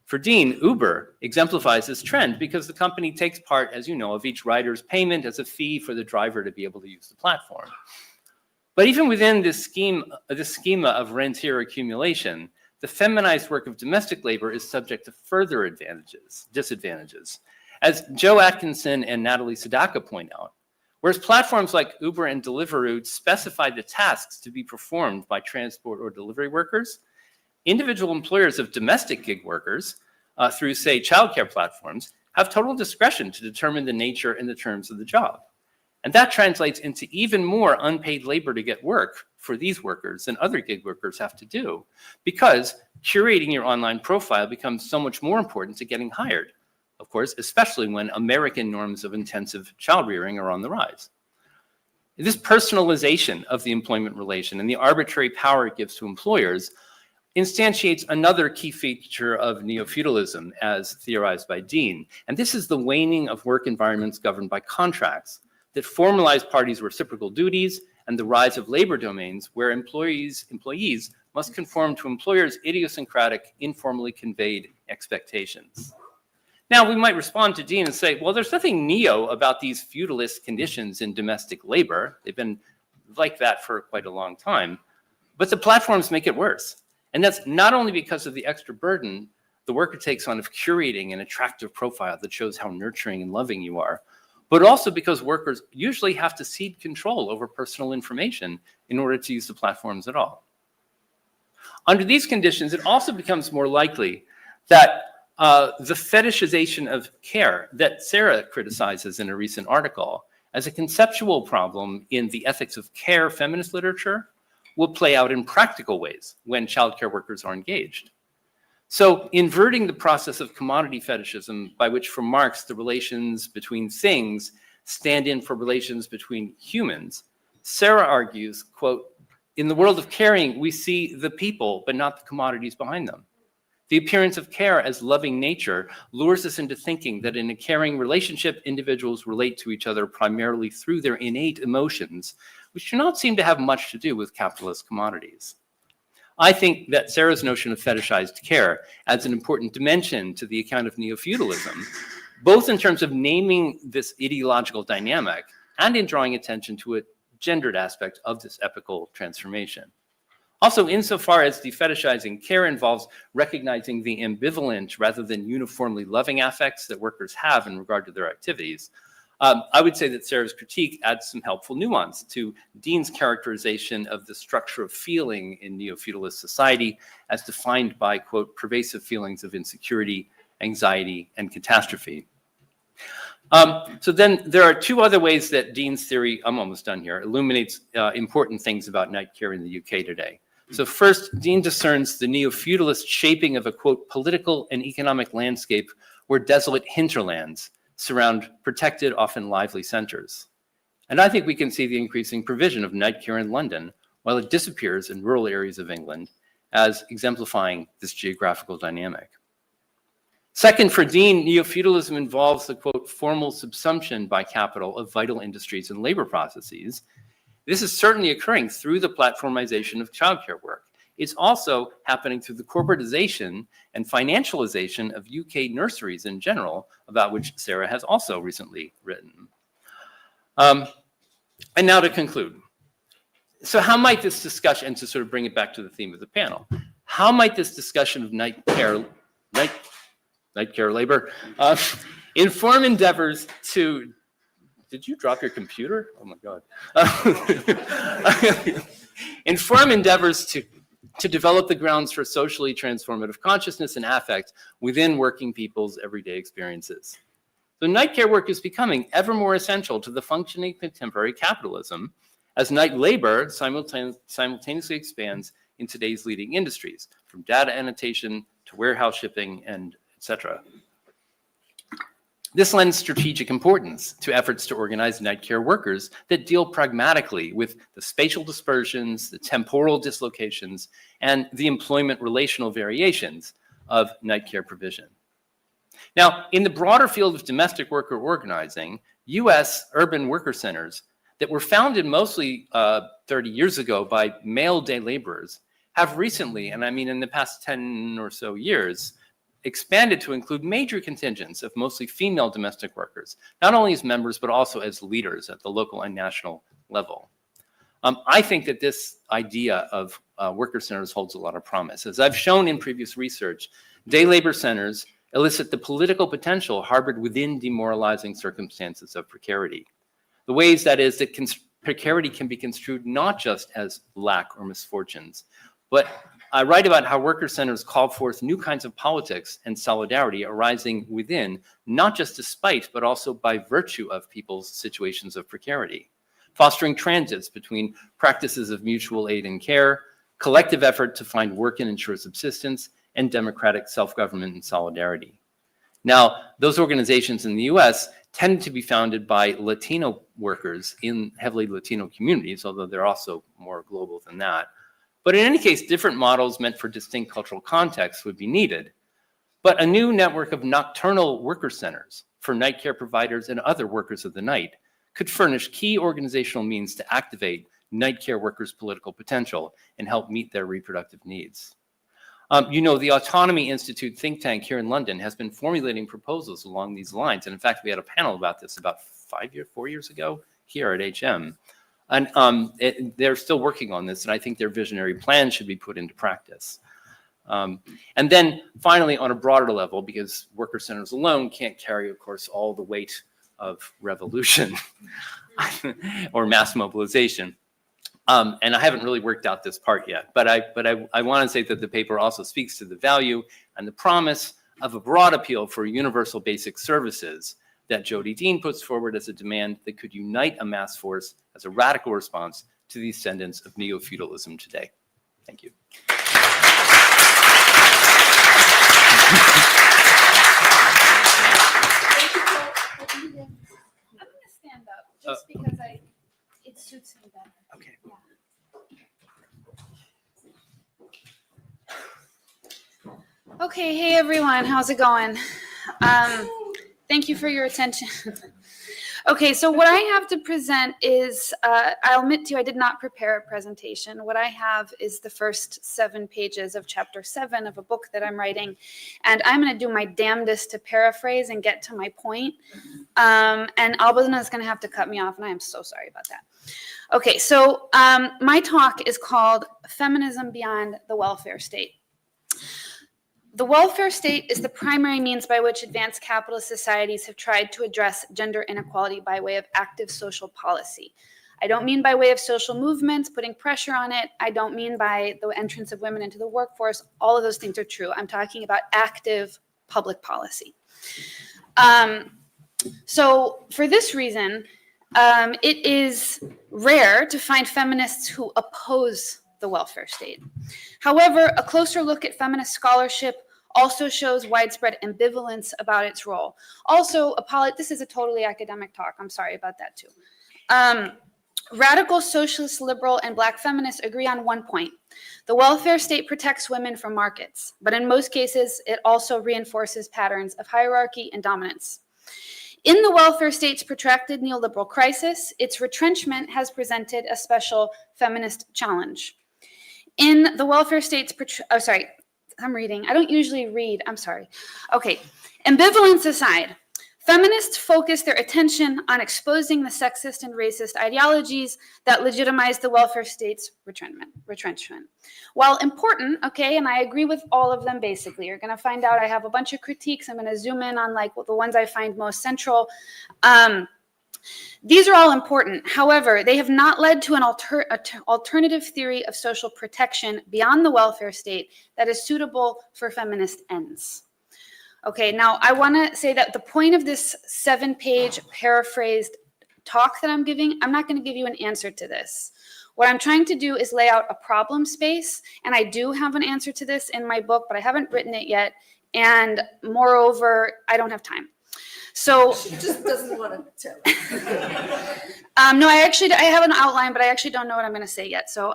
D: For Dean, Uber exemplifies this trend because the company takes part, as you know, of each rider's payment as a fee for the driver to be able to use the platform. But even within this schema of rentier accumulation, the feminized work of domestic labor is subject to further disadvantages. As Joe Atkinson and Natalie Sadaka point out, whereas platforms like Uber and Deliveroo specify the tasks to be performed by transport or delivery workers, individual employers of domestic gig workers, through, say, childcare platforms, have total discretion to determine the nature and the terms of the job. And that translates into even more unpaid labor to get work for these workers than other gig workers have to do, because curating your online profile becomes so much more important to getting hired, of course, especially when American norms of intensive child rearing are on the rise. This personalization of the employment relation and the arbitrary power it gives to employers instantiates another key feature of neo-feudalism as theorized by Dean, and this is the waning of work environments governed by contracts that formalize parties' reciprocal duties and the rise of labor domains where employees must conform to employers' idiosyncratic, informally conveyed expectations. Now, we might respond to Dean and say, well, there's nothing neo about these feudalist conditions in domestic labor. They've been like that for quite a long time, but the platforms make it worse. And that's not only because of the extra burden the worker takes on of curating an attractive profile that shows how nurturing and loving you are, but also because workers usually have to cede control over personal information in order to use the platforms at all. Under these conditions, it also becomes more likely that the fetishization of care that Sara criticizes in a recent article as a conceptual problem in the ethics of care feminist literature will play out in practical ways when childcare workers are engaged. So inverting the process of commodity fetishism by which for Marx the relations between things stand in for relations between humans, Sara argues, quote, in the world of caring, we see the people, but not the commodities behind them. The appearance of care as loving nature lures us into thinking that in a caring relationship, individuals relate to each other primarily through their innate emotions, which do not seem to have much to do with capitalist commodities. I think that Sara's notion of fetishized care adds an important dimension to the account of neo-feudalism, both in terms of naming this ideological dynamic and in drawing attention to a gendered aspect of this epical transformation. Also, insofar as defetishizing care involves recognizing the ambivalent rather than uniformly loving affects that workers have in regard to their activities, I would say that Sara's critique adds some helpful nuance to Dean's characterization of the structure of feeling in neo-feudalist society as defined by, quote, pervasive feelings of insecurity, anxiety, and catastrophe. So then there are two other ways that Dean's theory, I'm almost done here, illuminates important things about night care in the UK today. So first, Dean discerns the neo-feudalist shaping of a, quote, political and economic landscape where desolate hinterlands surround protected, often lively centers. And I think we can see the increasing provision of night care in London while it disappears in rural areas of England as exemplifying this geographical dynamic. Second, for Dean, neo-feudalism involves the, quote, formal subsumption by capital of vital industries and labor processes. This is certainly occurring through the platformization of childcare work. It's also happening through the corporatization and financialization of UK nurseries in general, about which Sara has also recently written. And now to conclude. So how might this discussion, and to sort of bring it back to the theme of the panel, how might this discussion of night care labor inform endeavors to, did you drop your computer? Oh my God. Inform endeavors to develop the grounds for socially transformative consciousness and affect within working people's everyday experiences. So night care work is becoming ever more essential to the functioning contemporary capitalism as night labor simultaneously expands in today's leading industries, from data annotation to warehouse shipping and etc. This lends strategic importance to efforts to organize night care workers that deal pragmatically with the spatial dispersions, the temporal dislocations, and the employment relational variations of night care provision. Now, in the broader field of domestic worker organizing, US urban worker centers that were founded mostly 30 years ago by male day laborers have recently, and I mean in the past 10 or so years, expanded to include major contingents of mostly female domestic workers, not only as members, but also as leaders at the local and national level. I think that this idea of worker centers holds a lot of promise. As I've shown in previous research, day labor centers elicit the political potential harbored within demoralizing circumstances of precarity. The ways, that is, that precarity can be construed not just as lack or misfortunes, but I write about how worker centers call forth new kinds of politics and solidarity arising within, not just despite, but also by virtue of people's situations of precarity, fostering transits between practices of mutual aid and care, collective effort to find work and ensure subsistence, and democratic self-government and solidarity. Now, those organizations in the US tend to be founded by Latino workers in heavily Latino communities, although they're also more global than that. But in any case, different models meant for distinct cultural contexts would be needed. But a new network of nocturnal worker centers for night care providers and other workers of the night could furnish key organizational means to activate night care workers' political potential and help meet their reproductive needs. You know, the Autonomy Institute think tank here in London has been formulating proposals along these lines. And in fact, we had a panel about this about 4 years ago here at HM. And they're still working on this, and I think their visionary plan should be put into practice. And then finally, on a broader level, because worker centers alone can't carry, of course, all the weight of revolution or mass mobilization. And I haven't really worked out this part yet, but I want to say that the paper also speaks to the value and the promise of a broad appeal for universal basic services that Jody Dean puts forward as a demand that could unite a mass force as a radical response to the ascendance of neo-feudalism today. Thank you.
E: I'm going to stand up just because it suits me better.
D: Okay.
E: Yeah. Okay, hey everyone, how's it going? Thank you for your attention. Okay, so what I have to present is, I'll admit to you, I did not prepare a presentation. What I have is the first 7 pages of chapter 7 of a book that I'm writing, and I'm going to do my damnedest to paraphrase and get to my point. And Albena is going to have to cut me off, and I am so sorry about that. Okay, so my talk is called Feminism Beyond the Welfare State. The welfare state is the primary means by which advanced capitalist societies have tried to address gender inequality by way of active social policy. I don't mean by way of social movements, putting pressure on it. I don't mean by the entrance of women into the workforce. All of those things are true. I'm talking about active public policy. So for this reason, it is rare to find feminists who oppose the welfare state. However, a closer look at feminist scholarship also shows widespread ambivalence about its role. Also, this is a totally academic talk. I'm sorry about that too. Radical socialist, liberal, and Black feminists agree on one point. The welfare state protects women from markets, but in most cases, it also reinforces patterns of hierarchy and dominance. In the welfare state's protracted neoliberal crisis, its retrenchment has presented a special feminist challenge. In the welfare state's, oh, sorry, I'm reading. I don't usually read. I'm sorry. Okay. Ambivalence aside, feminists focus their attention on exposing the sexist and racist ideologies that legitimize the welfare state's retrenchment. While important, okay, and I agree with all of them basically, you're going to find out I have a bunch of critiques. I'm going to zoom in on like the ones I find most central. These are all important. However, they have not led to an alternative theory of social protection beyond the welfare state that is suitable for feminist ends. Okay, now I want to say that the point of this 7-page paraphrased talk that I'm giving, I'm not going to give you an answer to this. What I'm trying to do is lay out a problem space, and I do have an answer to this in my book, but I haven't written it yet, and moreover, I don't have time. So
C: She just doesn't want to tell.
E: no, I have an outline, but I actually don't know what I'm going to say yet. So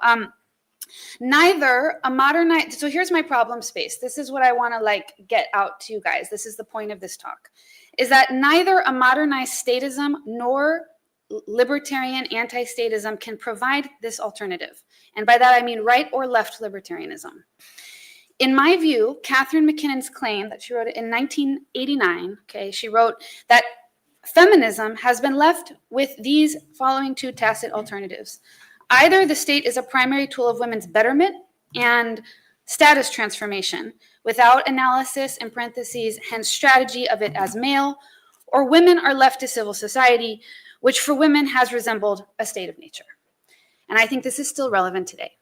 E: neither a modernized, so here's my problem space. This is what I want to like get out to you guys. This is the point of this talk, is that neither a modernized statism nor libertarian anti-statism can provide this alternative. And by that, I mean right or left libertarianism. In my view, Catherine McKinnon's claim that she wrote it in 1989, okay, she wrote that feminism has been left with these following two tacit alternatives. Either the state is a primary tool of women's betterment and status transformation without analysis, in parentheses, hence strategy of it as male, or women are left to civil society, which for women has resembled a state of nature. And I think this is still relevant today.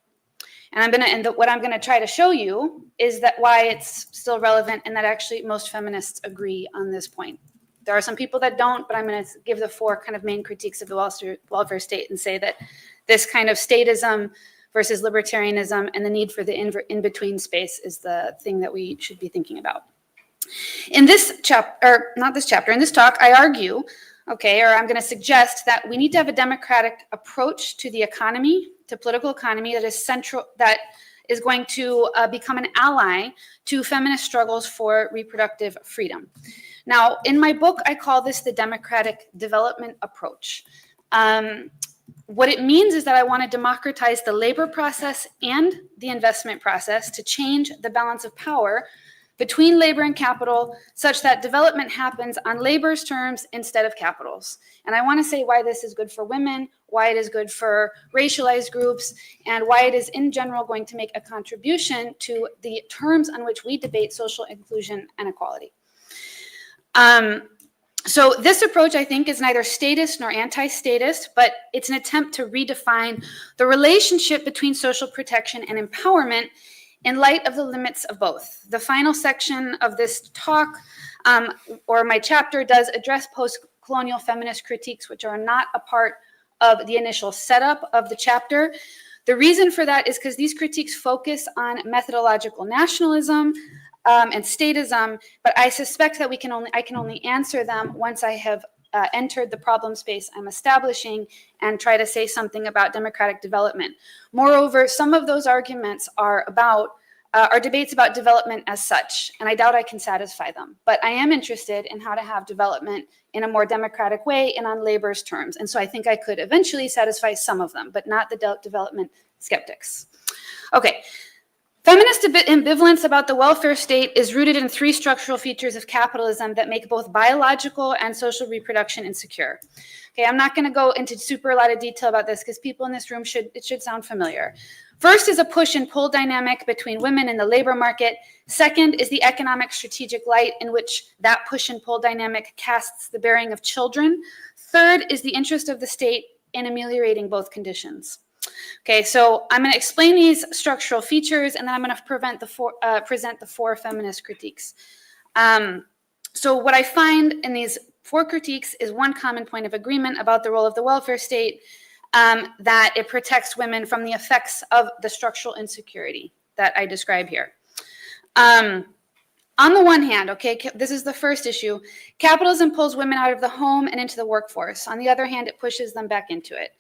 E: And what I'm gonna try to show you is that why it's still relevant and that actually most feminists agree on this point. There are some people that don't, but I'm gonna give the 4 kind of main critiques of the welfare state and say that this kind of statism versus libertarianism and the need for the in-between space is the thing that we should be thinking about. In this chapter, not this chapter, in this talk, I argue, okay, or I'm gonna suggest that we need to have a democratic approach to the economy, to political economy that is central, that is going to become an ally to feminist struggles for reproductive freedom. Now, in my book, I call this the democratic development approach. What it means is that I want to democratize the labor process and the investment process to change the balance of power between labor and capital such that development happens on labor's terms instead of capital's. And I want to say why this is good for women, why it is good for racialized groups, and why it is in general going to make a contribution to the terms on which we debate social inclusion and equality. So this approach, I think, is neither statist nor anti-statist, but it's an attempt to redefine the relationship between social protection and empowerment in light of the limits of both. The final section of this talk, or my chapter, does address post-colonial feminist critiques, which are not a part of the initial setup of the chapter. The reason for that is because these critiques focus on methodological nationalism and statism, but I suspect that I can only answer them once I have entered the problem space I'm establishing and try to say something about democratic development. Moreover, some of those arguments are debates about development as such, and I doubt I can satisfy them. But I am interested in how to have development in a more democratic way and on labor's terms. And so I think I could eventually satisfy some of them, but not the development skeptics. Okay. Feminist ambivalence about the welfare state is rooted in 3 structural features of capitalism that make both biological and social reproduction insecure. Okay, I'm not going to go into super a lot of detail about this because people in this room it should sound familiar. First is a push and pull dynamic between women and the labor market. Second is the economic strategic light in which that push and pull dynamic casts the bearing of children. Third is the interest of the state in ameliorating both conditions. Okay, so I'm going to explain these structural features, and then I'm going to present the 4 feminist critiques. So what I find in these 4 critiques is one common point of agreement about the role of the welfare state, that it protects women from the effects of the structural insecurity that I describe here. On the one hand, okay, this is the first issue, capitalism pulls women out of the home and into the workforce. On the other hand, it pushes them back into it.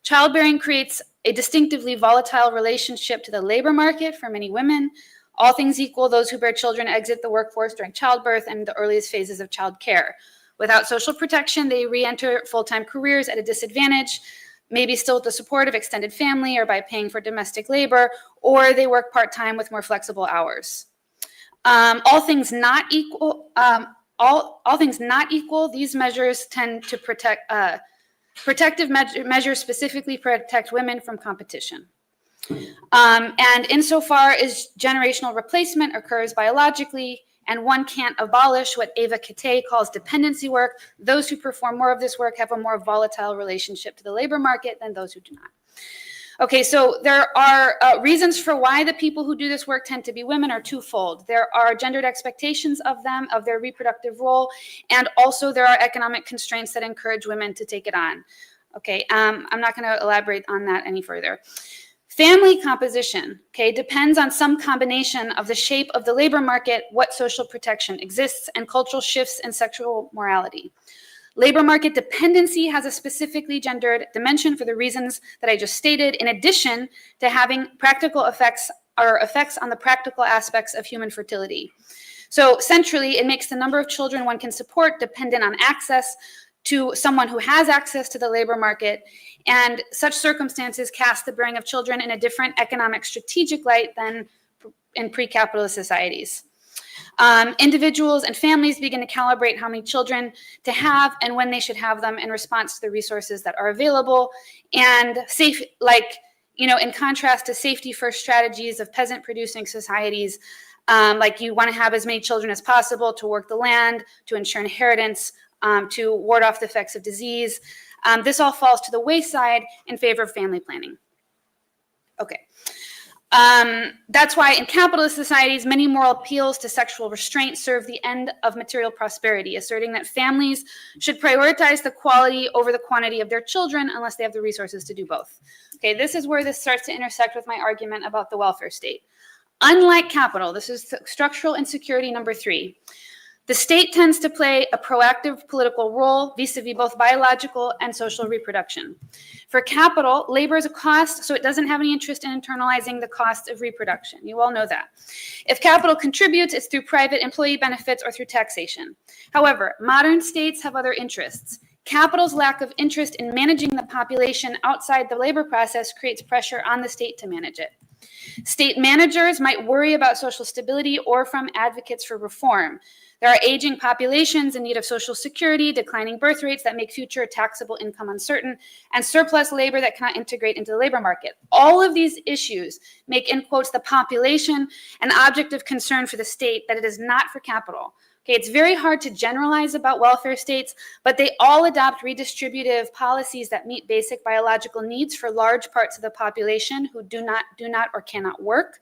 E: Childbearing creates a distinctively volatile relationship to the labor market for many women. All things equal, those who bear children exit the workforce during childbirth and the earliest phases of child care. Without social protection, they re-enter full-time careers at a disadvantage. maybe still with the support of extended family or by paying for domestic labor, or they work part-time with more flexible hours. All things not equal, these measures tend to protective measures specifically protect women from competition. And insofar as generational replacement occurs biologically, and one can't abolish what Eva Kate calls dependency work, those who perform more of this work have a more volatile relationship to the labor market than those who do not. Okay, so there are reasons for why the people who do this work tend to be women are twofold. There are gendered expectations of them, of their reproductive role, and also there are economic constraints that encourage women to take it on. Okay, I'm not going to elaborate on that any further. Family composition, okay, depends on some combination of the shape of the labor market, what social protection exists, and cultural shifts in sexual morality. Labor market dependency has a specifically gendered dimension for the reasons that I just stated, in addition to having practical effects or effects on the practical aspects of human fertility. So centrally, it makes the number of children one can support dependent on access to someone who has access to the labor market, and such circumstances cast the bearing of children in a different economic strategic light than in pre-capitalist societies. Individuals and families begin to calibrate how many children to have and when they should have them in response to the resources that are available, and safe, like, you know, in contrast to safety-first strategies of peasant-producing societies, like you want to have as many children as possible to work the land, to ensure inheritance, to ward off the effects of disease. This all falls to the wayside in favor of family planning. Okay. That's why in capitalist societies, many moral appeals to sexual restraint serve the end of material prosperity, asserting that families should prioritize the quality over the quantity of their children unless they have the resources to do both. Okay, this is where this starts to intersect with my argument about the welfare state. Unlike capital, this is structural insecurity number 3. The state tends to play a proactive political role vis-a-vis both biological and social reproduction. For capital, labor is a cost, so it doesn't have any interest in internalizing the cost of reproduction. You all know that. If capital contributes, it's through private employee benefits or through taxation. However, modern states have other interests. Capital's lack of interest in managing the population outside the labor process creates pressure on the state to manage it. State managers might worry about social stability or from advocates for reform. There are aging populations in need of social security, declining birth rates that make future taxable income uncertain, and surplus labor that cannot integrate into the labor market. All of these issues make, in quotes, the population an object of concern for the state that it is not for capital. Okay, it's very hard to generalize about welfare states, but they all adopt redistributive policies that meet basic biological needs for large parts of the population who do not or cannot work.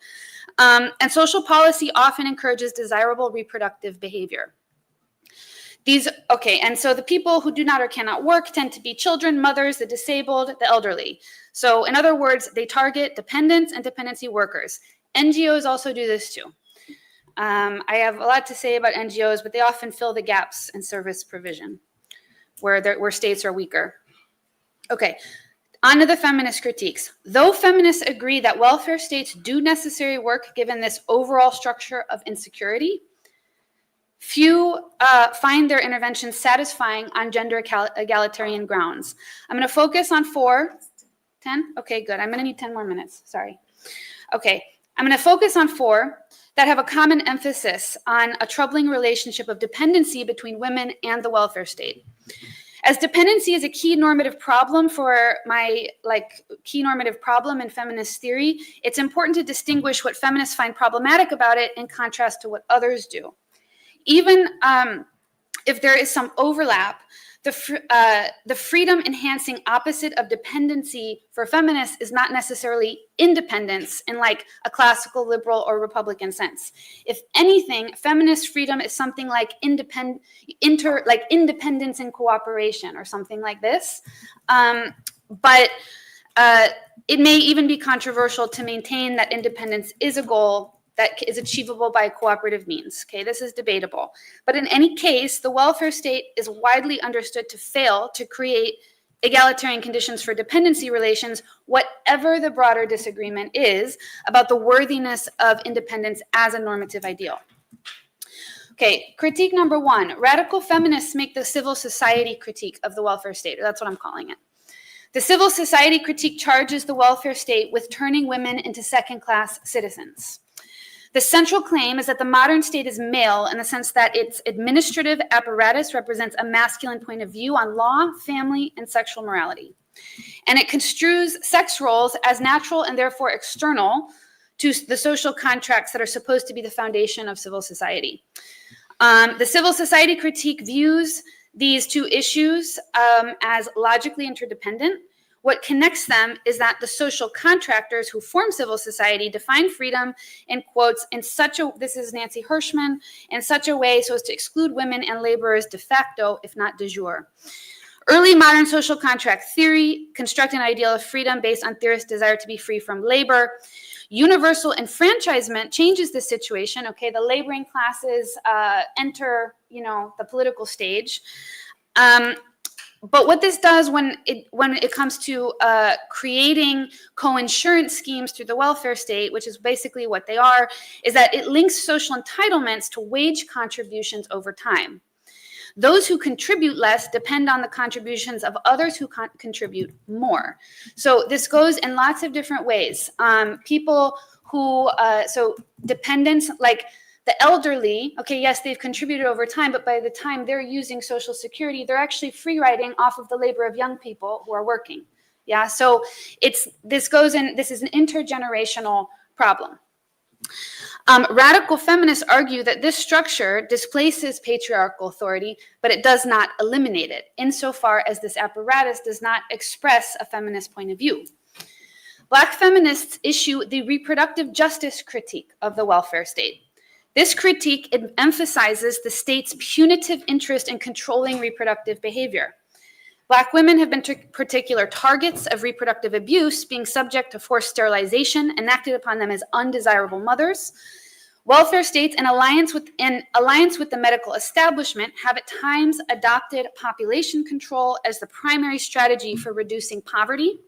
E: And social policy often encourages desirable reproductive behavior. And so the people who do not or cannot work tend to be children, mothers, the disabled, the elderly. So in other words, they target dependents and dependency workers. NGOs also do this too. I have a lot to say about NGOs, but they often fill the gaps in service provision where states are weaker. Okay, on to the feminist critiques. Though feminists agree that welfare states do necessary work given this overall structure of insecurity, few find their interventions satisfying on gender egalitarian grounds. I'm going to focus on 10? Okay, good. I'm going to need 10 more minutes. Sorry. Okay, I'm going to focus on 4 that have a common emphasis on a troubling relationship of dependency between women and the welfare state. As dependency is a key normative problem in feminist theory, it's important to distinguish what feminists find problematic about it in contrast to what others do. Even if there is some overlap, the freedom-enhancing opposite of dependency for feminists is not necessarily independence in like a classical liberal or Republican sense. If anything, feminist freedom is something like independence and cooperation or something like this. But it may even be controversial to maintain that independence is a goal that is achievable by cooperative means. Okay, this is debatable. But in any case, the welfare state is widely understood to fail to create egalitarian conditions for dependency relations, whatever the broader disagreement is about the worthiness of independence as a normative ideal. Okay, critique number 1. Radical feminists make the civil society critique of the welfare state, or that's what I'm calling it. The civil society critique charges the welfare state with turning women into second-class citizens. The central claim is that the modern state is male in the sense that its administrative apparatus represents a masculine point of view on law, family, and sexual morality. And it construes sex roles as natural and therefore external to the social contracts that are supposed to be the foundation of civil society. The civil society critique views these two issues as logically interdependent. What connects them is that the social contractors who form civil society define freedom, in quotes, in such a, this is Nancy Hirschman, in such a way so as to exclude women and laborers de facto, if not de jure. Early modern social contract theory construct an ideal of freedom based on theorists' desire to be free from labor. Universal enfranchisement changes this situation. Okay, the laboring classes enter, the political stage. But what this does when it comes to creating co-insurance schemes through the welfare state, which is basically what they are, is that it links social entitlements to wage contributions over time. Those who contribute less depend on the contributions of others who contribute more. So this goes in lots of different ways. People who, so dependents, like the elderly, okay, yes, they've contributed over time, but by the time they're using Social Security, they're actually free riding off of the labor of young people who are working. Yeah, so this is an intergenerational problem. Radical feminists argue that this structure displaces patriarchal authority, but it does not eliminate it, insofar as this apparatus does not express a feminist point of view. Black feminists issue the reproductive justice critique of the welfare state. This critique emphasizes the state's punitive interest in controlling reproductive behavior. Black women have been particular targets of reproductive abuse, being subject to forced sterilization enacted upon them as undesirable mothers. Welfare states, in alliance with the medical establishment, have at times adopted population control as the primary strategy for reducing poverty,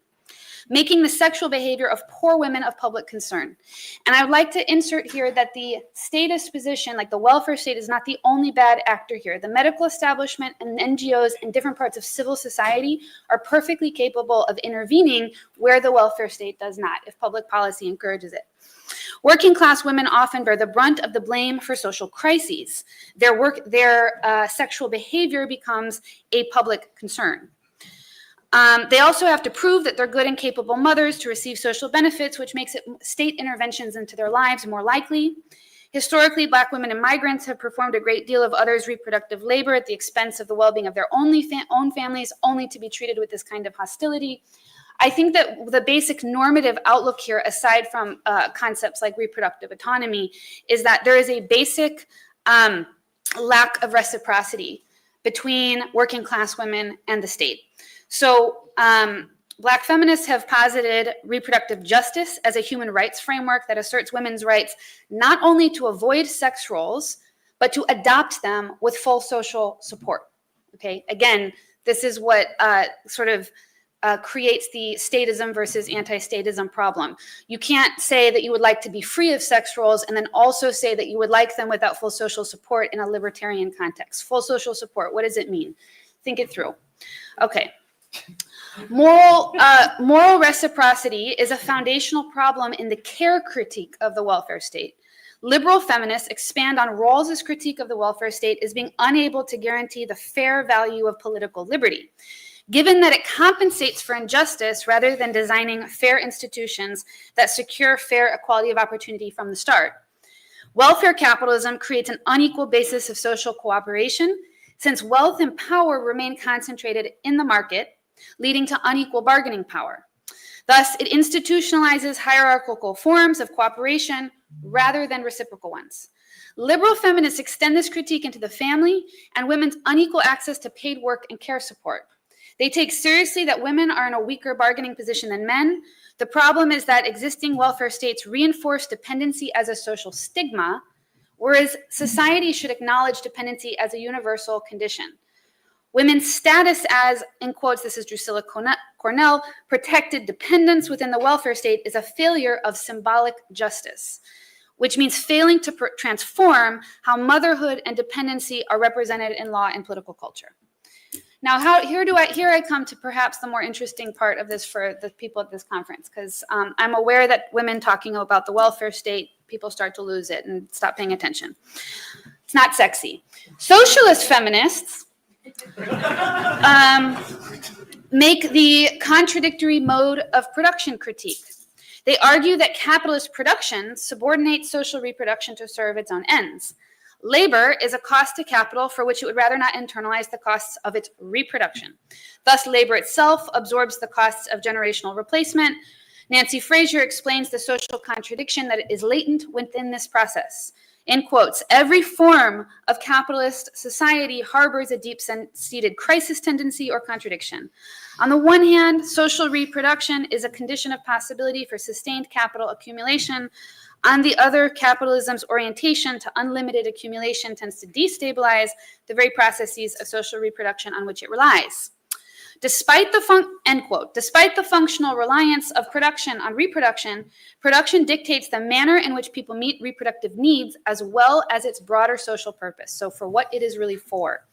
E: making the sexual behavior of poor women of public concern. And I would like to insert here that the statist position, like the welfare state, is not the only bad actor here. The medical establishment and NGOs and different parts of civil society are perfectly capable of intervening where the welfare state does not, if public policy encourages it. Working class women often bear the brunt of the blame for social crises. Their sexual behavior becomes a public concern. They also have to prove that they're good and capable mothers to receive social benefits, which makes state interventions into their lives more likely. Historically, Black women and migrants have performed a great deal of others' reproductive labor at the expense of the well-being of their own families, only to be treated with this kind of hostility. I think that the basic normative outlook here, aside from concepts like reproductive autonomy, is that there is a basic lack of reciprocity between working class women and the state. So Black feminists have posited reproductive justice as a human rights framework that asserts women's rights not only to avoid sex roles, but to adopt them with full social support. Okay, again, this is what creates the statism versus anti-statism problem. You can't say that you would like to be free of sex roles and then also say that you would like them without full social support in a libertarian context. Full social support, what does it mean? Think it through. Okay. Moral reciprocity is a foundational problem in the care critique of the welfare state. Liberal feminists expand on Rawls's critique of the welfare state as being unable to guarantee the fair value of political liberty. Given that it compensates for injustice rather than designing fair institutions that secure fair equality of opportunity from the start. Welfare capitalism creates an unequal basis of social cooperation, since wealth and power remain concentrated in the market, leading to unequal bargaining power. Thus, it institutionalizes hierarchical forms of cooperation rather than reciprocal ones. Liberal feminists extend this critique into the family and women's unequal access to paid work and care support. They take seriously that women are in a weaker bargaining position than men. The problem is that existing welfare states reinforce dependency as a social stigma, whereas society should acknowledge dependency as a universal condition. Women's status as, in quotes, this is Drusilla Cornell, protected dependence within the welfare state is a failure of symbolic justice, which means failing to transform how motherhood and dependency are represented in law and political culture. Now, here I come to perhaps the more interesting part of this for the people at this conference, because I'm aware that women talking about the welfare state, people start to lose it and stop paying attention. It's not sexy. Socialist feminists make the contradictory mode of production critique. They argue that capitalist production subordinates social reproduction to serve its own ends. Labor is a cost to capital for which it would rather not internalize the costs of its reproduction. Thus, labor itself absorbs the costs of generational replacement. Nancy Fraser explains the social contradiction that is latent within this process. In quotes, every form of capitalist society harbors a deep-seated crisis tendency or contradiction. On the one hand, social reproduction is a condition of possibility for sustained capital accumulation. On the other, capitalism's orientation to unlimited accumulation tends to destabilize the very processes of social reproduction on which it relies. Despite the functional reliance of production on reproduction, production dictates the manner in which people meet reproductive needs as well as its broader social purpose, so for what it is really for.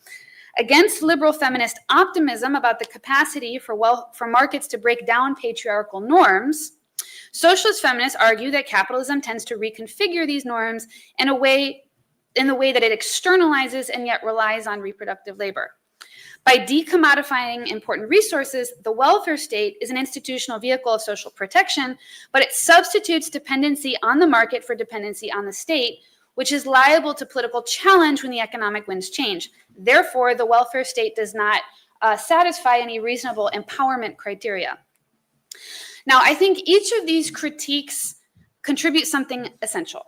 E: Against liberal feminist optimism about the capacity for markets to break down patriarchal norms, socialist feminists argue that capitalism tends to reconfigure these norms in the way that it externalizes and yet relies on reproductive labor. By decommodifying important resources, the welfare state is an institutional vehicle of social protection, but it substitutes dependency on the market for dependency on the state, which is liable to political challenge when the economic winds change. Therefore, the welfare state does not satisfy any reasonable empowerment criteria. Now, I think each of these critiques contributes something essential.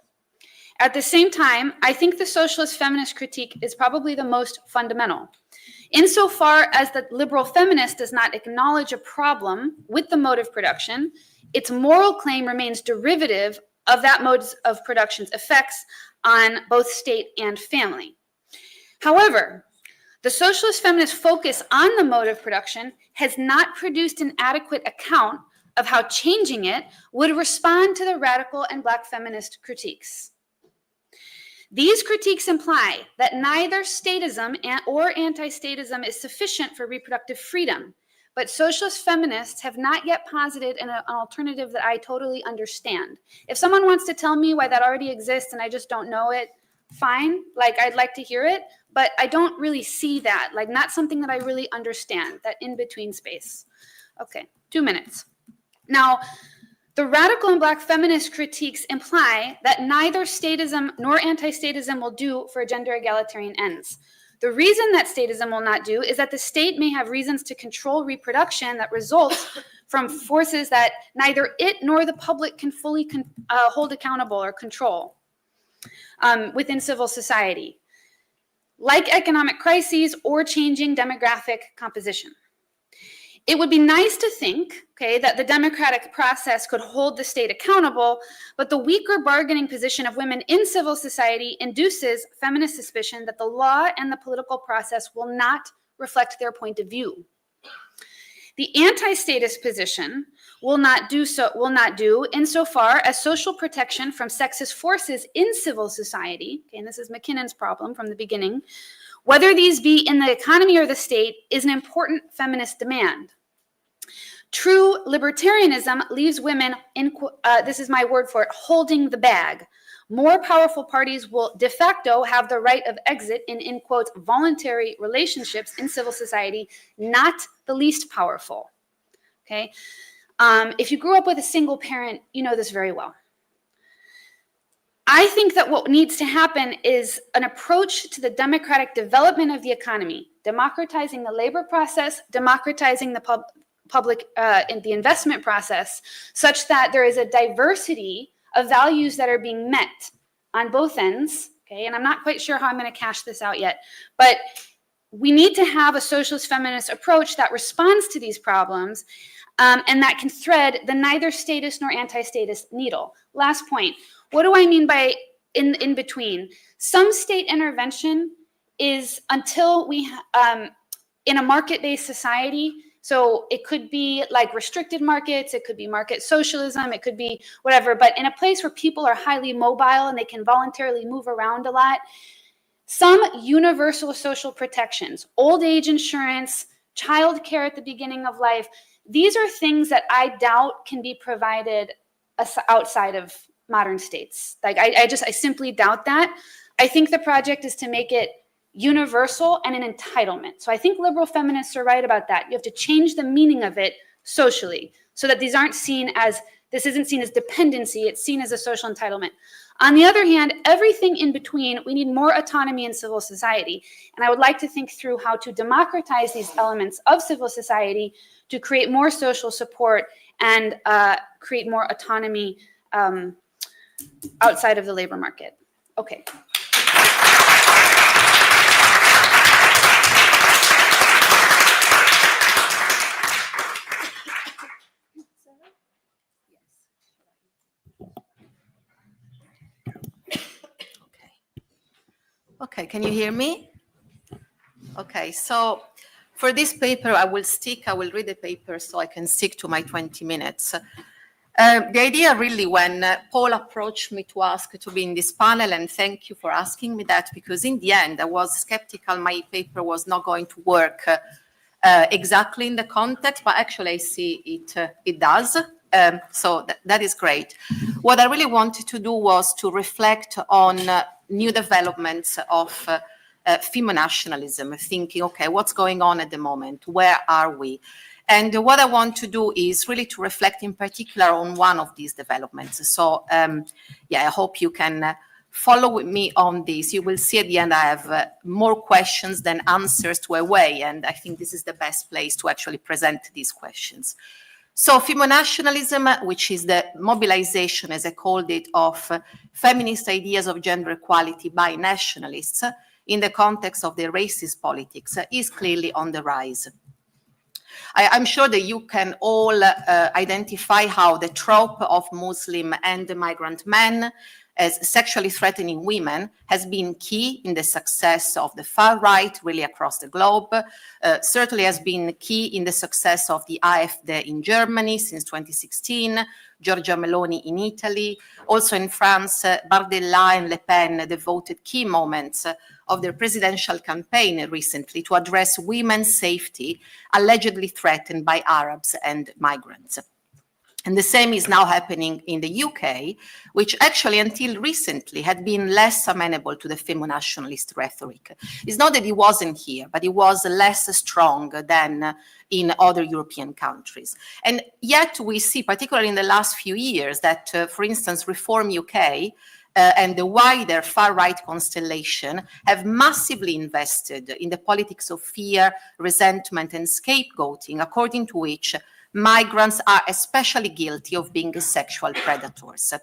E: At the same time, I think the socialist feminist critique is probably the most fundamental. Insofar as the liberal feminist does not acknowledge a problem with the mode of production, its moral claim remains derivative of that mode of production's effects on both state and family. However, the socialist feminist focus on the mode of production has not produced an adequate account of how changing it would respond to the radical and Black feminist critiques. These critiques imply that neither statism or anti-statism is sufficient for reproductive freedom, but socialist feminists have not yet posited an alternative that I totally understand. If someone wants to tell me why that already exists and I just don't know it, fine, like I'd like to hear it, but I don't really see that, like not something that I really understand, that in-between space. Okay, 2 minutes. Now, the radical and Black feminist critiques imply that neither statism nor anti-statism will do for gender egalitarian ends. The reason that statism will not do is that the state may have reasons to control reproduction that results from forces that neither it nor the public can fully hold accountable or control within civil society, like economic crises or changing demographic composition. It would be nice to think, okay, that the democratic process could hold the state accountable, but the weaker bargaining position of women in civil society induces feminist suspicion that the law and the political process will not reflect their point of view. The anti-statist position will not do insofar as social protection from sexist forces in civil society, okay, and this is McKinnon's problem from the beginning, whether these be in the economy or the state, is an important feminist demand. True libertarianism leaves women, this is my word for it, holding the bag. More powerful parties will de facto have the right of exit in quotes, voluntary relationships in civil society, not the least powerful, okay? If you grew up with a single parent, you know this very well. I think that what needs to happen is an approach to the democratic development of the economy, democratizing the labor process, democratizing the public in the investment process, such that there is a diversity of values that are being met on both ends, okay? And I'm not quite sure how I'm going to cash this out yet, but we need to have a socialist feminist approach that responds to these problems and that can thread the neither statist nor anti-statist needle. Last point. What do I mean by in between? Some state intervention is until we, in a market-based society, so it could be like restricted markets, it could be market socialism, it could be whatever, but in a place where people are highly mobile and they can voluntarily move around a lot, some universal social protections, old age insurance, child care at the beginning of life. These are things that I doubt can be provided outside of modern states. Like I simply doubt that. I think the project is to make it universal and an entitlement. So I think liberal feminists are right about that. You have to change the meaning of it socially so that this isn't seen as dependency, it's seen as a social entitlement. On the other hand, everything in between, we need more autonomy in civil society. And I would like to think through how to democratize these elements of civil society to create more social support and create more autonomy outside of the labor market. Okay.
F: Okay, can you hear me? Okay, so for this paper, I will read the paper so I can stick to my 20 minutes. The idea really, when Paul approached me to ask to be in this panel, and thank you for asking me that, because in the end, I was skeptical my paper was not going to work exactly in the context, but actually I see it does. So that is great. What I really wanted to do was to reflect on new developments of Femonationalism, thinking, okay, what's going on at the moment? Where are we? And what I want to do is really to reflect in particular on one of these developments. So, I hope you can follow with me on this. You will see at the end I have more questions than answers to a way, and I think this is the best place to actually present these questions. So Femonationalism, which is the mobilization, as I called it, of feminist ideas of gender equality by nationalists in the context of the racist politics, is clearly on the rise. I'm sure that you can all identify how the trope of Muslim and migrant men as sexually threatening women has been key in the success of the far right really across the globe, certainly has been key in the success of the AfD in Germany since 2016, Giorgia Meloni in Italy, also in France, Bardella and Le Pen devoted key moments of their presidential campaign recently to address women's safety allegedly threatened by Arabs and migrants. And the same is now happening in the UK, which actually until recently had been less amenable to the femonationalist rhetoric. It's not that it wasn't here, but it was less strong than in other European countries. And yet we see, particularly in the last few years, that, for instance, Reform UK and the wider far-right constellation have massively invested in the politics of fear, resentment, and scapegoating, according to which migrants are especially guilty of being sexual predators.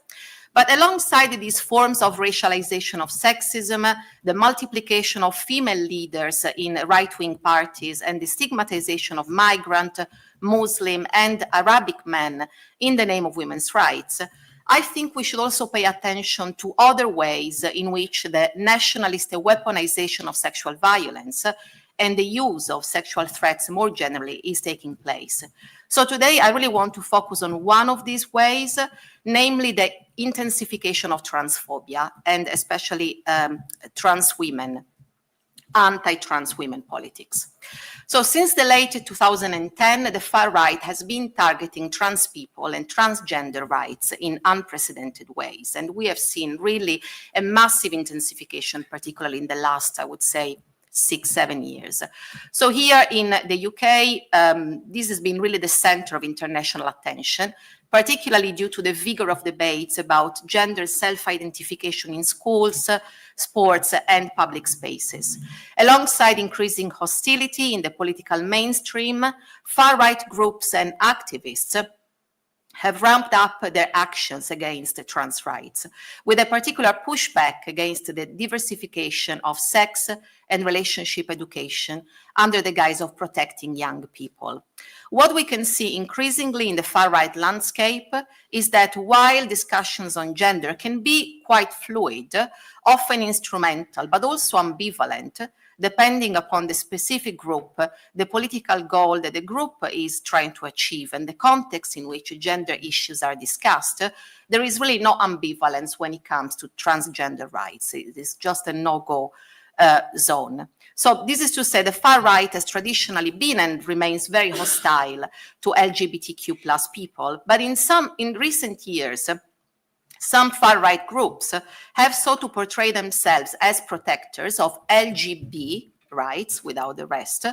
F: But alongside these forms of racialization of sexism, the multiplication of female leaders in right-wing parties, and the stigmatization of migrant, Muslim, and Arabic men in the name of women's rights, I think we should also pay attention to other ways in which the nationalist weaponization of sexual violence and the use of sexual threats more generally is taking place. So today I really want to focus on one of these ways, namely the intensification of transphobia and especially trans women, anti-trans women politics. So since the late 2010, the far right has been targeting trans people and transgender rights in unprecedented ways. And we have seen really a massive intensification, particularly in the last, I would say, 6-7 years. So here in the UK, this has been really the center of international attention, particularly due to the vigor of debates about gender self-identification in schools, sports, and public spaces. Alongside increasing hostility in the political mainstream, far-right groups and activists have ramped up their actions against trans rights, with a particular pushback against the diversification of sex and relationship education under the guise of protecting young people. What we can see increasingly in the far-right landscape is that while discussions on gender can be quite fluid, often instrumental, but also ambivalent, depending upon the specific group, the political goal that the group is trying to achieve, and the context in which gender issues are discussed, there is really no ambivalence when it comes to transgender rights. It is just a no-go zone. So this is to say the far right has traditionally been and remains very hostile to LGBTQ plus people, but in recent years, some far-right groups have sought to portray themselves as protectors of LGBT rights without the rest,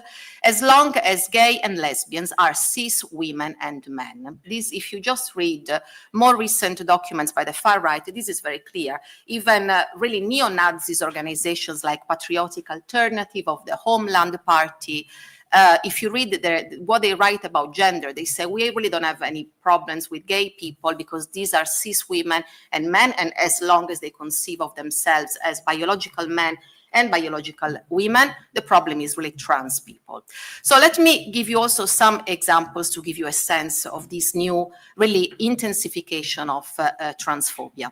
F: as long as gay and lesbians are cis women and men. This, if you just read more recent documents by the far right, this is very clear. Even really neo-Nazis organizations like Patriotic Alternative of the Homeland Party, if you read what they write about gender, they say we really don't have any problems with gay people because these are cis women and men, and as long as they conceive of themselves as biological men and biological women, the problem is really trans people. So let me give you also some examples to give you a sense of this new really intensification of transphobia.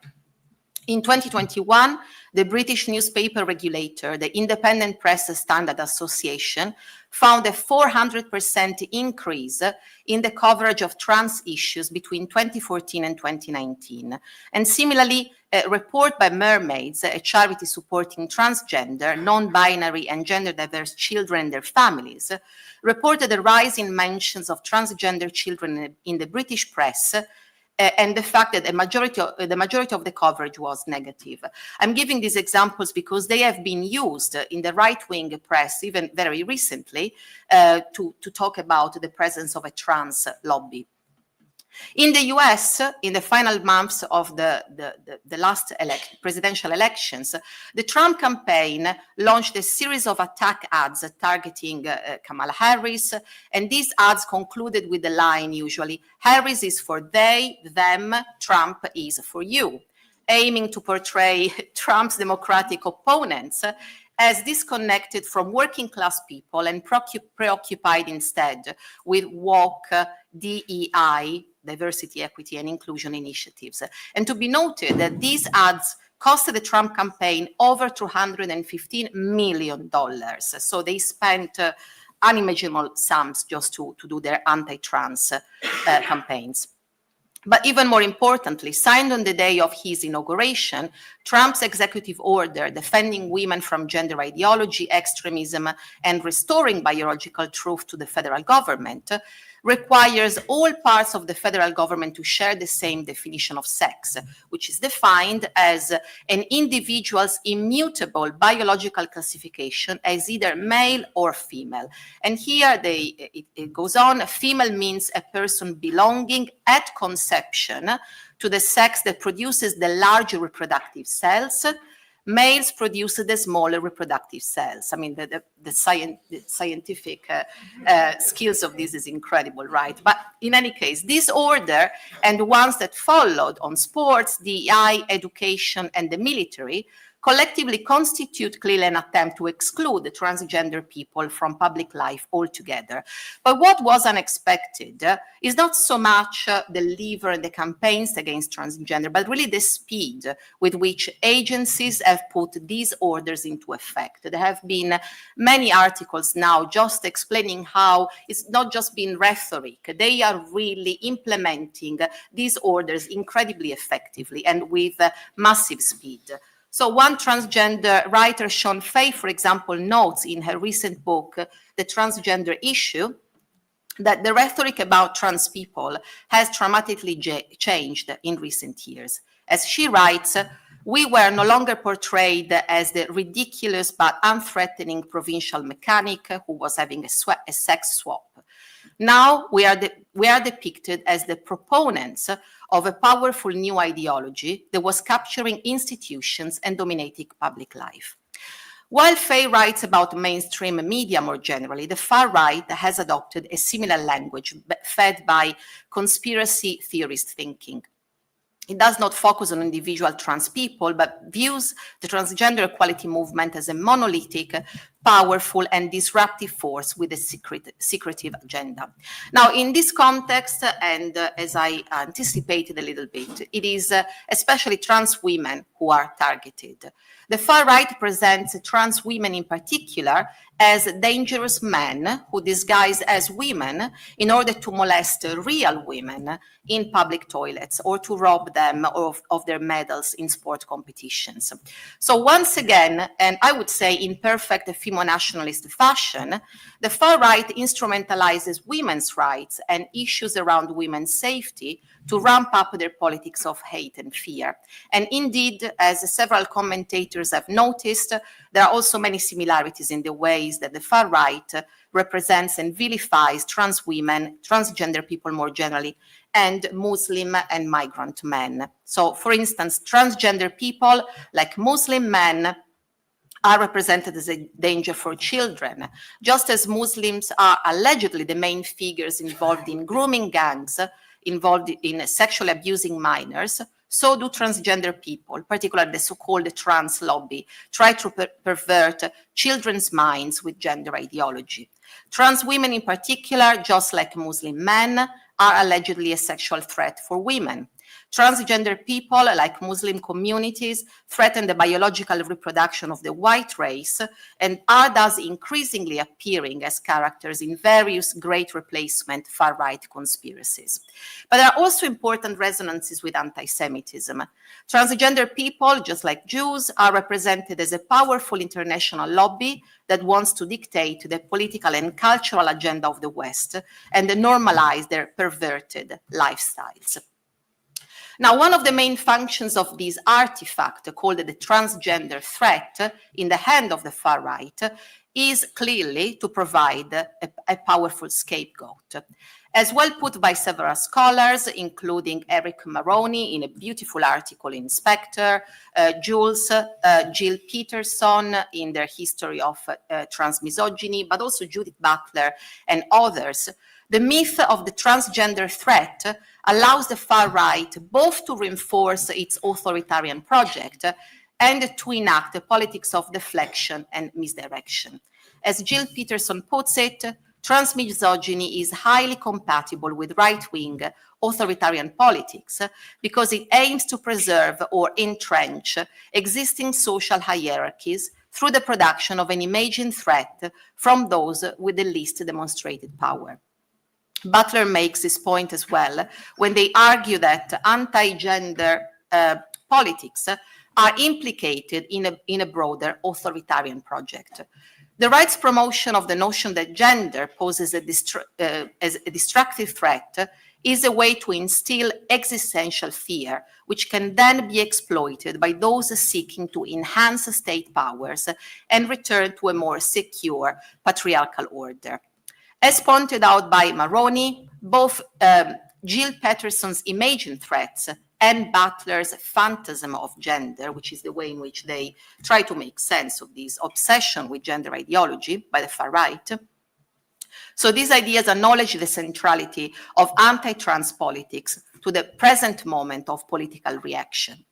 F: In 2021, the British newspaper regulator, the Independent Press Standards Association, found a 400% increase in the coverage of trans issues between 2014 and 2019. And similarly, a report by Mermaids, a charity supporting transgender, non-binary and gender-diverse children and their families, reported a rise in mentions of transgender children in the British press, and the fact that the majority of the coverage was negative. I'm giving these examples because they have been used in the right-wing press, even very recently, to talk about the presence of a trans lobby. In the US, in the final months of the last presidential elections, the Trump campaign launched a series of attack ads targeting Kamala Harris, and these ads concluded with the line usually, "Harris is for they, them, Trump is for you," aiming to portray Trump's Democratic opponents as disconnected from working class people and preoccupied instead with woke DEI, diversity, equity, and inclusion initiatives. And to be noted that these ads costed the Trump campaign over $215 million. So they spent unimaginable sums just to do their anti-trans campaigns. But even more importantly, signed on the day of his inauguration, Trump's executive order defending women from gender ideology, extremism, and restoring biological truth to the federal government requires all parts of the federal government to share the same definition of sex, which is defined as an individual's immutable biological classification as either male or female. And here it goes on, female means a person belonging at conception to the sex that produces the larger reproductive cells. Males produce the smaller reproductive cells. I mean, the scientific skills of this is incredible, right? But in any case, this order and the ones that followed on sports, DEI, education, and the military collectively constitute clearly an attempt to exclude the transgender people from public life altogether. But what was unexpected is not so much the lever and the campaigns against transgender, but really the speed with which agencies have put these orders into effect. There have been many articles now just explaining how it's not just been rhetoric. They are really implementing these orders incredibly effectively and with massive speed. So one transgender writer, Sean Fay, for example, notes in her recent book, The Transgender Issue, that the rhetoric about trans people has dramatically changed in recent years. As she writes, we were no longer portrayed as the ridiculous but unthreatening provincial mechanic who was having a sex swap. Now we are depicted as the proponents of a powerful new ideology that was capturing institutions and dominating public life. While Fay writes about mainstream media more generally, the far right has adopted a similar language fed by conspiracy theorist thinking. It does not focus on individual trans people, but views the transgender equality movement as a monolithic, powerful and disruptive force with a secretive agenda. Now, in this context, and as I anticipated a little bit, it is especially trans women who are targeted. The far right presents trans women in particular as dangerous men who disguise as women in order to molest real women in public toilets or to rob them of their medals in sport competitions. So once again, and I would say in perfect Femonationalist fashion, the far right instrumentalizes women's rights and issues around women's safety to ramp up their politics of hate and fear. And indeed, as several commentators have noticed, there are also many similarities in the ways that the far right represents and vilifies trans women, transgender people more generally, and Muslim and migrant men. So, for instance, transgender people, like Muslim men, are represented as a danger for children, just as Muslims are allegedly the main figures involved in grooming gangs, involved in sexually abusing minors. So do transgender people, particularly the so-called trans lobby, try to pervert children's minds with gender ideology. Trans women in particular, just like Muslim men, are allegedly a sexual threat for women. Transgender people, like Muslim communities, threaten the biological reproduction of the white race and are thus increasingly appearing as characters in various great replacement far-right conspiracies. But there are also important resonances with anti-Semitism. Transgender people, just like Jews, are represented as a powerful international lobby that wants to dictate the political and cultural agenda of the West and normalize their perverted lifestyles. Now, one of the main functions of this artifact, called the transgender threat in the hand of the far right, is clearly to provide a powerful scapegoat. As well put by several scholars, including Eric Maroney in a beautiful article in Spectre, Jill Peterson in their history of transmisogyny, but also Judith Butler and others. The myth of the transgender threat allows the far right both to reinforce its authoritarian project and to enact a politics of deflection and misdirection. As Jill Peterson puts it, transmisogyny is highly compatible with right-wing authoritarian politics because it aims to preserve or entrench existing social hierarchies through the production of an imagined threat from those with the least demonstrated power. Butler makes this point as well when they argue that anti-gender politics are implicated in a broader authoritarian project. The right's promotion of the notion that gender poses as a destructive threat is a way to instill existential fear, which can then be exploited by those seeking to enhance state powers and return to a more secure patriarchal order. As pointed out by Maroney, both Jill Peterson's imagined threats and Butler's phantasm of gender, which is the way in which they try to make sense of this obsession with gender ideology by the far right. So these ideas acknowledge the centrality of anti-trans politics to the present moment of political reaction.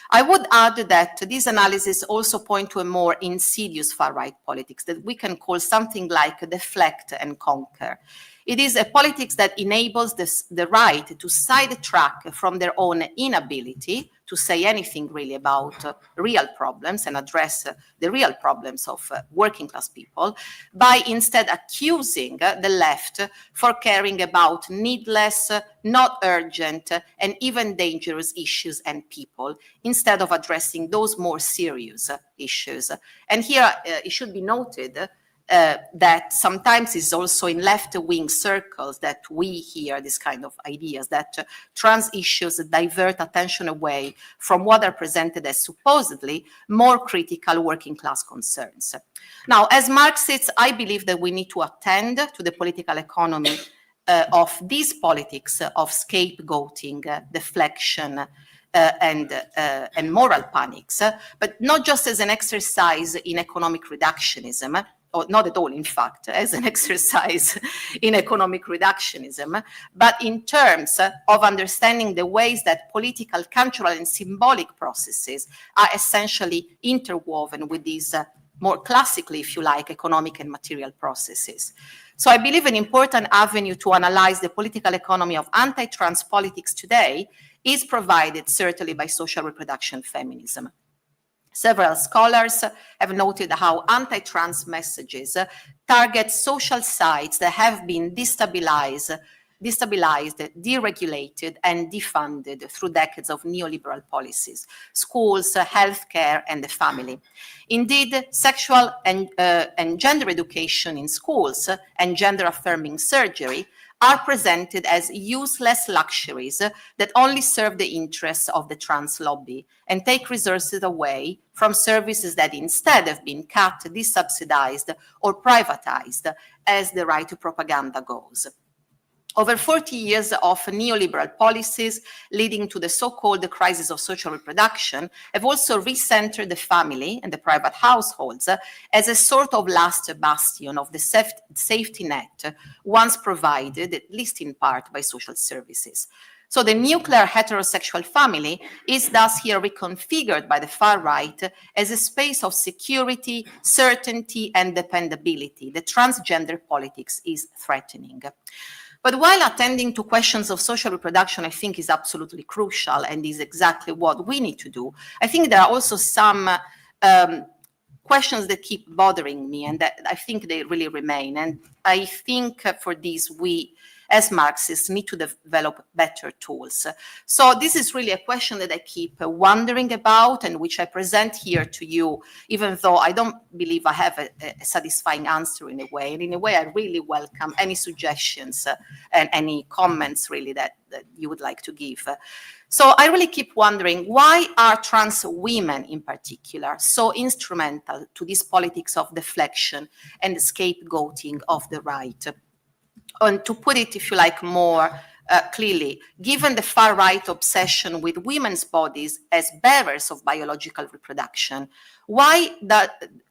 F: I would add that these analyses also point to a more insidious far-right politics that we can call something like deflect and conquer. It is a politics that enables the right to sidetrack from their own inability to say anything really about real problems and address the real problems of working class people by instead accusing the left for caring about needless, not urgent, and even dangerous issues and people instead of addressing those more serious issues. And here it should be noted that sometimes it's also in left-wing circles that we hear this kind of ideas, that trans issues divert attention away from what are presented as supposedly more critical working class concerns. Now, as Marxists, I believe that we need to attend to the political economy of these politics of scapegoating, deflection, and moral panics, but not just as an exercise in economic reductionism, or not at all, in fact, as an exercise in economic reductionism, but in terms of understanding the ways that political, cultural, and symbolic processes are essentially interwoven with these more classically, if you like, economic and material processes. So I believe an important avenue to analyze the political economy of anti-trans politics today is provided certainly by social reproduction feminism. Several scholars have noted how anti-trans messages target social sites that have been destabilized, deregulated, and defunded through decades of neoliberal policies: schools, healthcare, and the family. Indeed, sexual and gender education in schools and gender-affirming surgery are presented as useless luxuries that only serve the interests of the trans lobby and take resources away from services that instead have been cut, desubsidized, or privatized, as the right to propaganda goes. Over 40 years of neoliberal policies leading to the so-called crisis of social reproduction have also recentered the family and the private households as a sort of last bastion of the safety net once provided, at least in part, by social services. So the nuclear heterosexual family is thus here reconfigured by the far right as a space of security, certainty, and dependability that transgender politics is threatening. But while attending to questions of social reproduction, I think is absolutely crucial and is exactly what we need to do, I think there are also some questions that keep bothering me and that I think they really remain. And I think for these, we as Marxists need to develop better tools. So this is really a question that I keep wondering about and which I present here to you, even though I don't believe I have a satisfying answer in a way. And in a way, I really welcome any suggestions and any comments really that you would like to give. So I really keep wondering, why are trans women in particular so instrumental to this politics of deflection and scapegoating of the right? And to put it, if you like, more clearly, given the far-right obsession with women's bodies as bearers of biological reproduction, why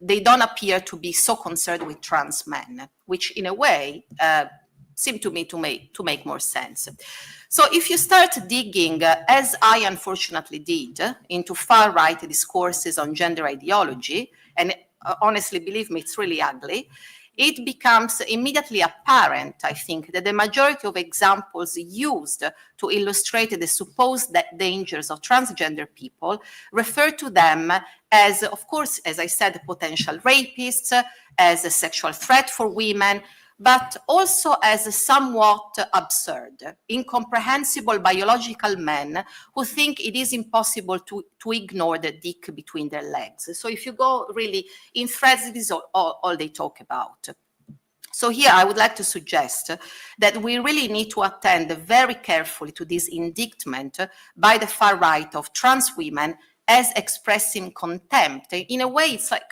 F: they don't appear to be so concerned with trans men, which in a way seem to me to make more sense. So if you start digging, as I unfortunately did, into far-right discourses on gender ideology, and honestly, believe me, it's really ugly, it becomes immediately apparent, I think, that the majority of examples used to illustrate the supposed dangers of transgender people refer to them as, of course, as I said, potential rapists, as a sexual threat for women, but also as somewhat absurd, incomprehensible biological men who think it is impossible to ignore the dick between their legs. So if you go really in threads, this is all they talk about. So here I would like to suggest that we really need to attend very carefully to this indictment by the far right of trans women as expressing contempt. In a way, it's like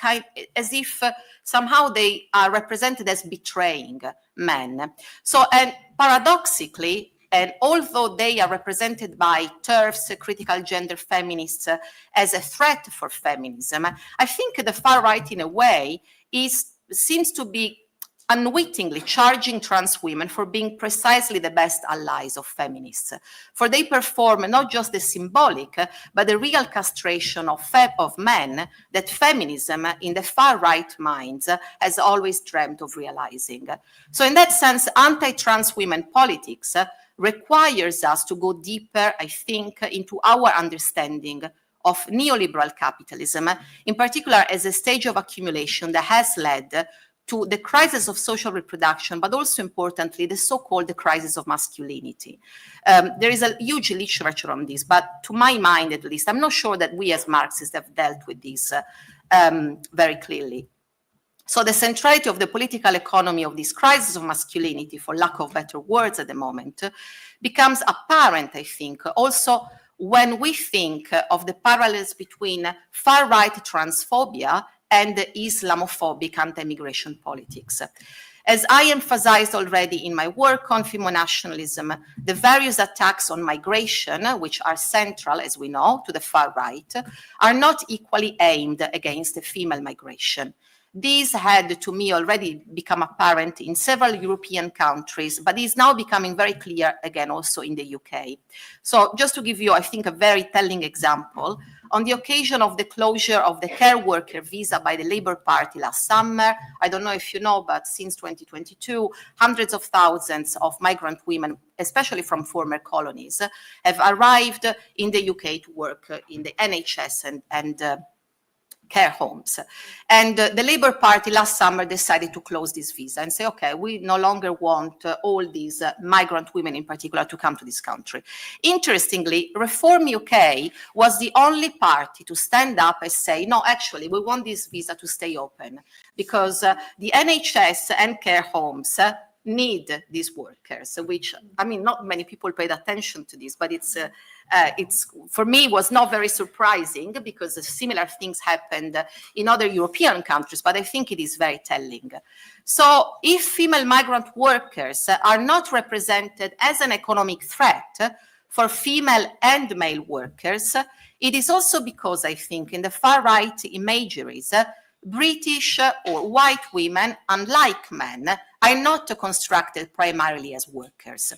F: as if somehow they are represented as betraying men. So, and paradoxically, and although they are represented by TERFs, critical gender feminists, as a threat for feminism, I think the far right, in a way, seems to be unwittingly charging trans women for being precisely the best allies of feminists. For they perform not just the symbolic, but the real castration of men that feminism in the far right minds has always dreamt of realizing. So in that sense, anti-trans women politics requires us to go deeper, I think, into our understanding of neoliberal capitalism, in particular as a stage of accumulation that has led to the crisis of social reproduction, but also importantly, the so-called crisis of masculinity. There is a huge literature on this, but to my mind, at least, I'm not sure that we as Marxists have dealt with this very clearly. So the centrality of the political economy of this crisis of masculinity, for lack of better words at the moment, becomes apparent, I think, also when we think of the parallels between far-right transphobia and Islamophobic anti-immigration politics. As I emphasized already in my work on Femonationalism, the various attacks on migration, which are central, as we know, to the far right, are not equally aimed against the female migration. These had, to me, already become apparent in several European countries, but is now becoming very clear again also in the UK. So just to give you, I think, a very telling example on the occasion of the closure of the care worker visa by the Labour Party last summer. I don't know if you know, but since 2022, hundreds of thousands of migrant women, especially from former colonies, have arrived in the UK to work in the NHS and care homes. And the Labour Party last summer decided to close this visa and say, okay, we no longer want all these migrant women in particular to come to this country. Interestingly, Reform UK was the only party to stand up and say, no, actually, we want this visa to stay open because the NHS and care homes need these workers, which, I mean, not many people paid attention to this, but it's for me was not very surprising because similar things happened in other European countries, but I think it is very telling. So if female migrant workers are not represented as an economic threat for female and male workers, it is also because I think in the far-right imageries, British or white women, unlike men, are not constructed primarily as workers.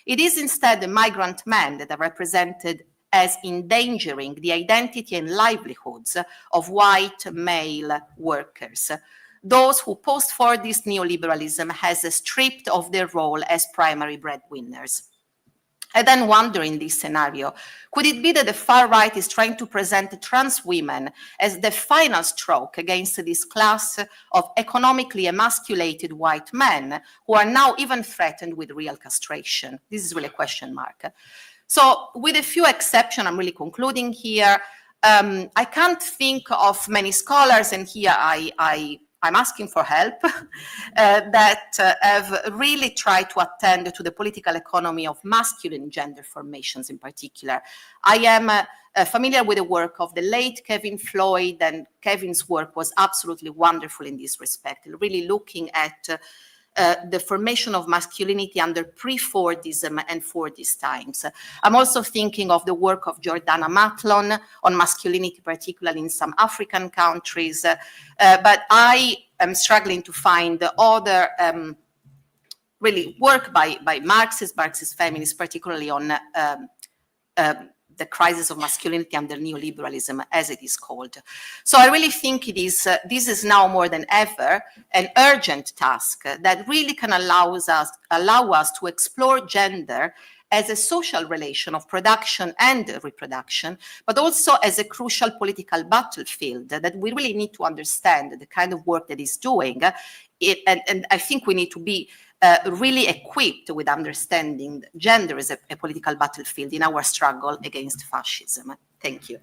F: It is instead the migrant men that are represented as endangering the identity and livelihoods of white male workers, those who post-Fordist neoliberalism has stripped of their role as primary breadwinners. I then wonder in this scenario, could it be that the far right is trying to present trans women as the final stroke against this class of economically emasculated white men who are now even threatened with real castration? This is really a question mark. So with a few exceptions, I'm really concluding here. I can't think of many scholars, and here I'm asking for help, that have really tried to attend to the political economy of masculine gender formations in particular. I am familiar with the work of the late Kevin Floyd, and Kevin's work was absolutely wonderful in this respect, really looking at the formation of masculinity under pre-Fordism and Fordist times. I'm also thinking of the work of Jordana Matlon on masculinity, particularly in some African countries, but I am struggling to find other really work by Marxist feminists, particularly on the crisis of masculinity under neoliberalism, as it is called. So I really think it is, this is now more than ever an urgent task that really can allow us to explore gender as a social relation of production and reproduction, but also as a crucial political battlefield that we really need to understand the kind of work that is doing. And I think we need to be really equipped with understanding gender as a political battlefield in our struggle against fascism. Thank you.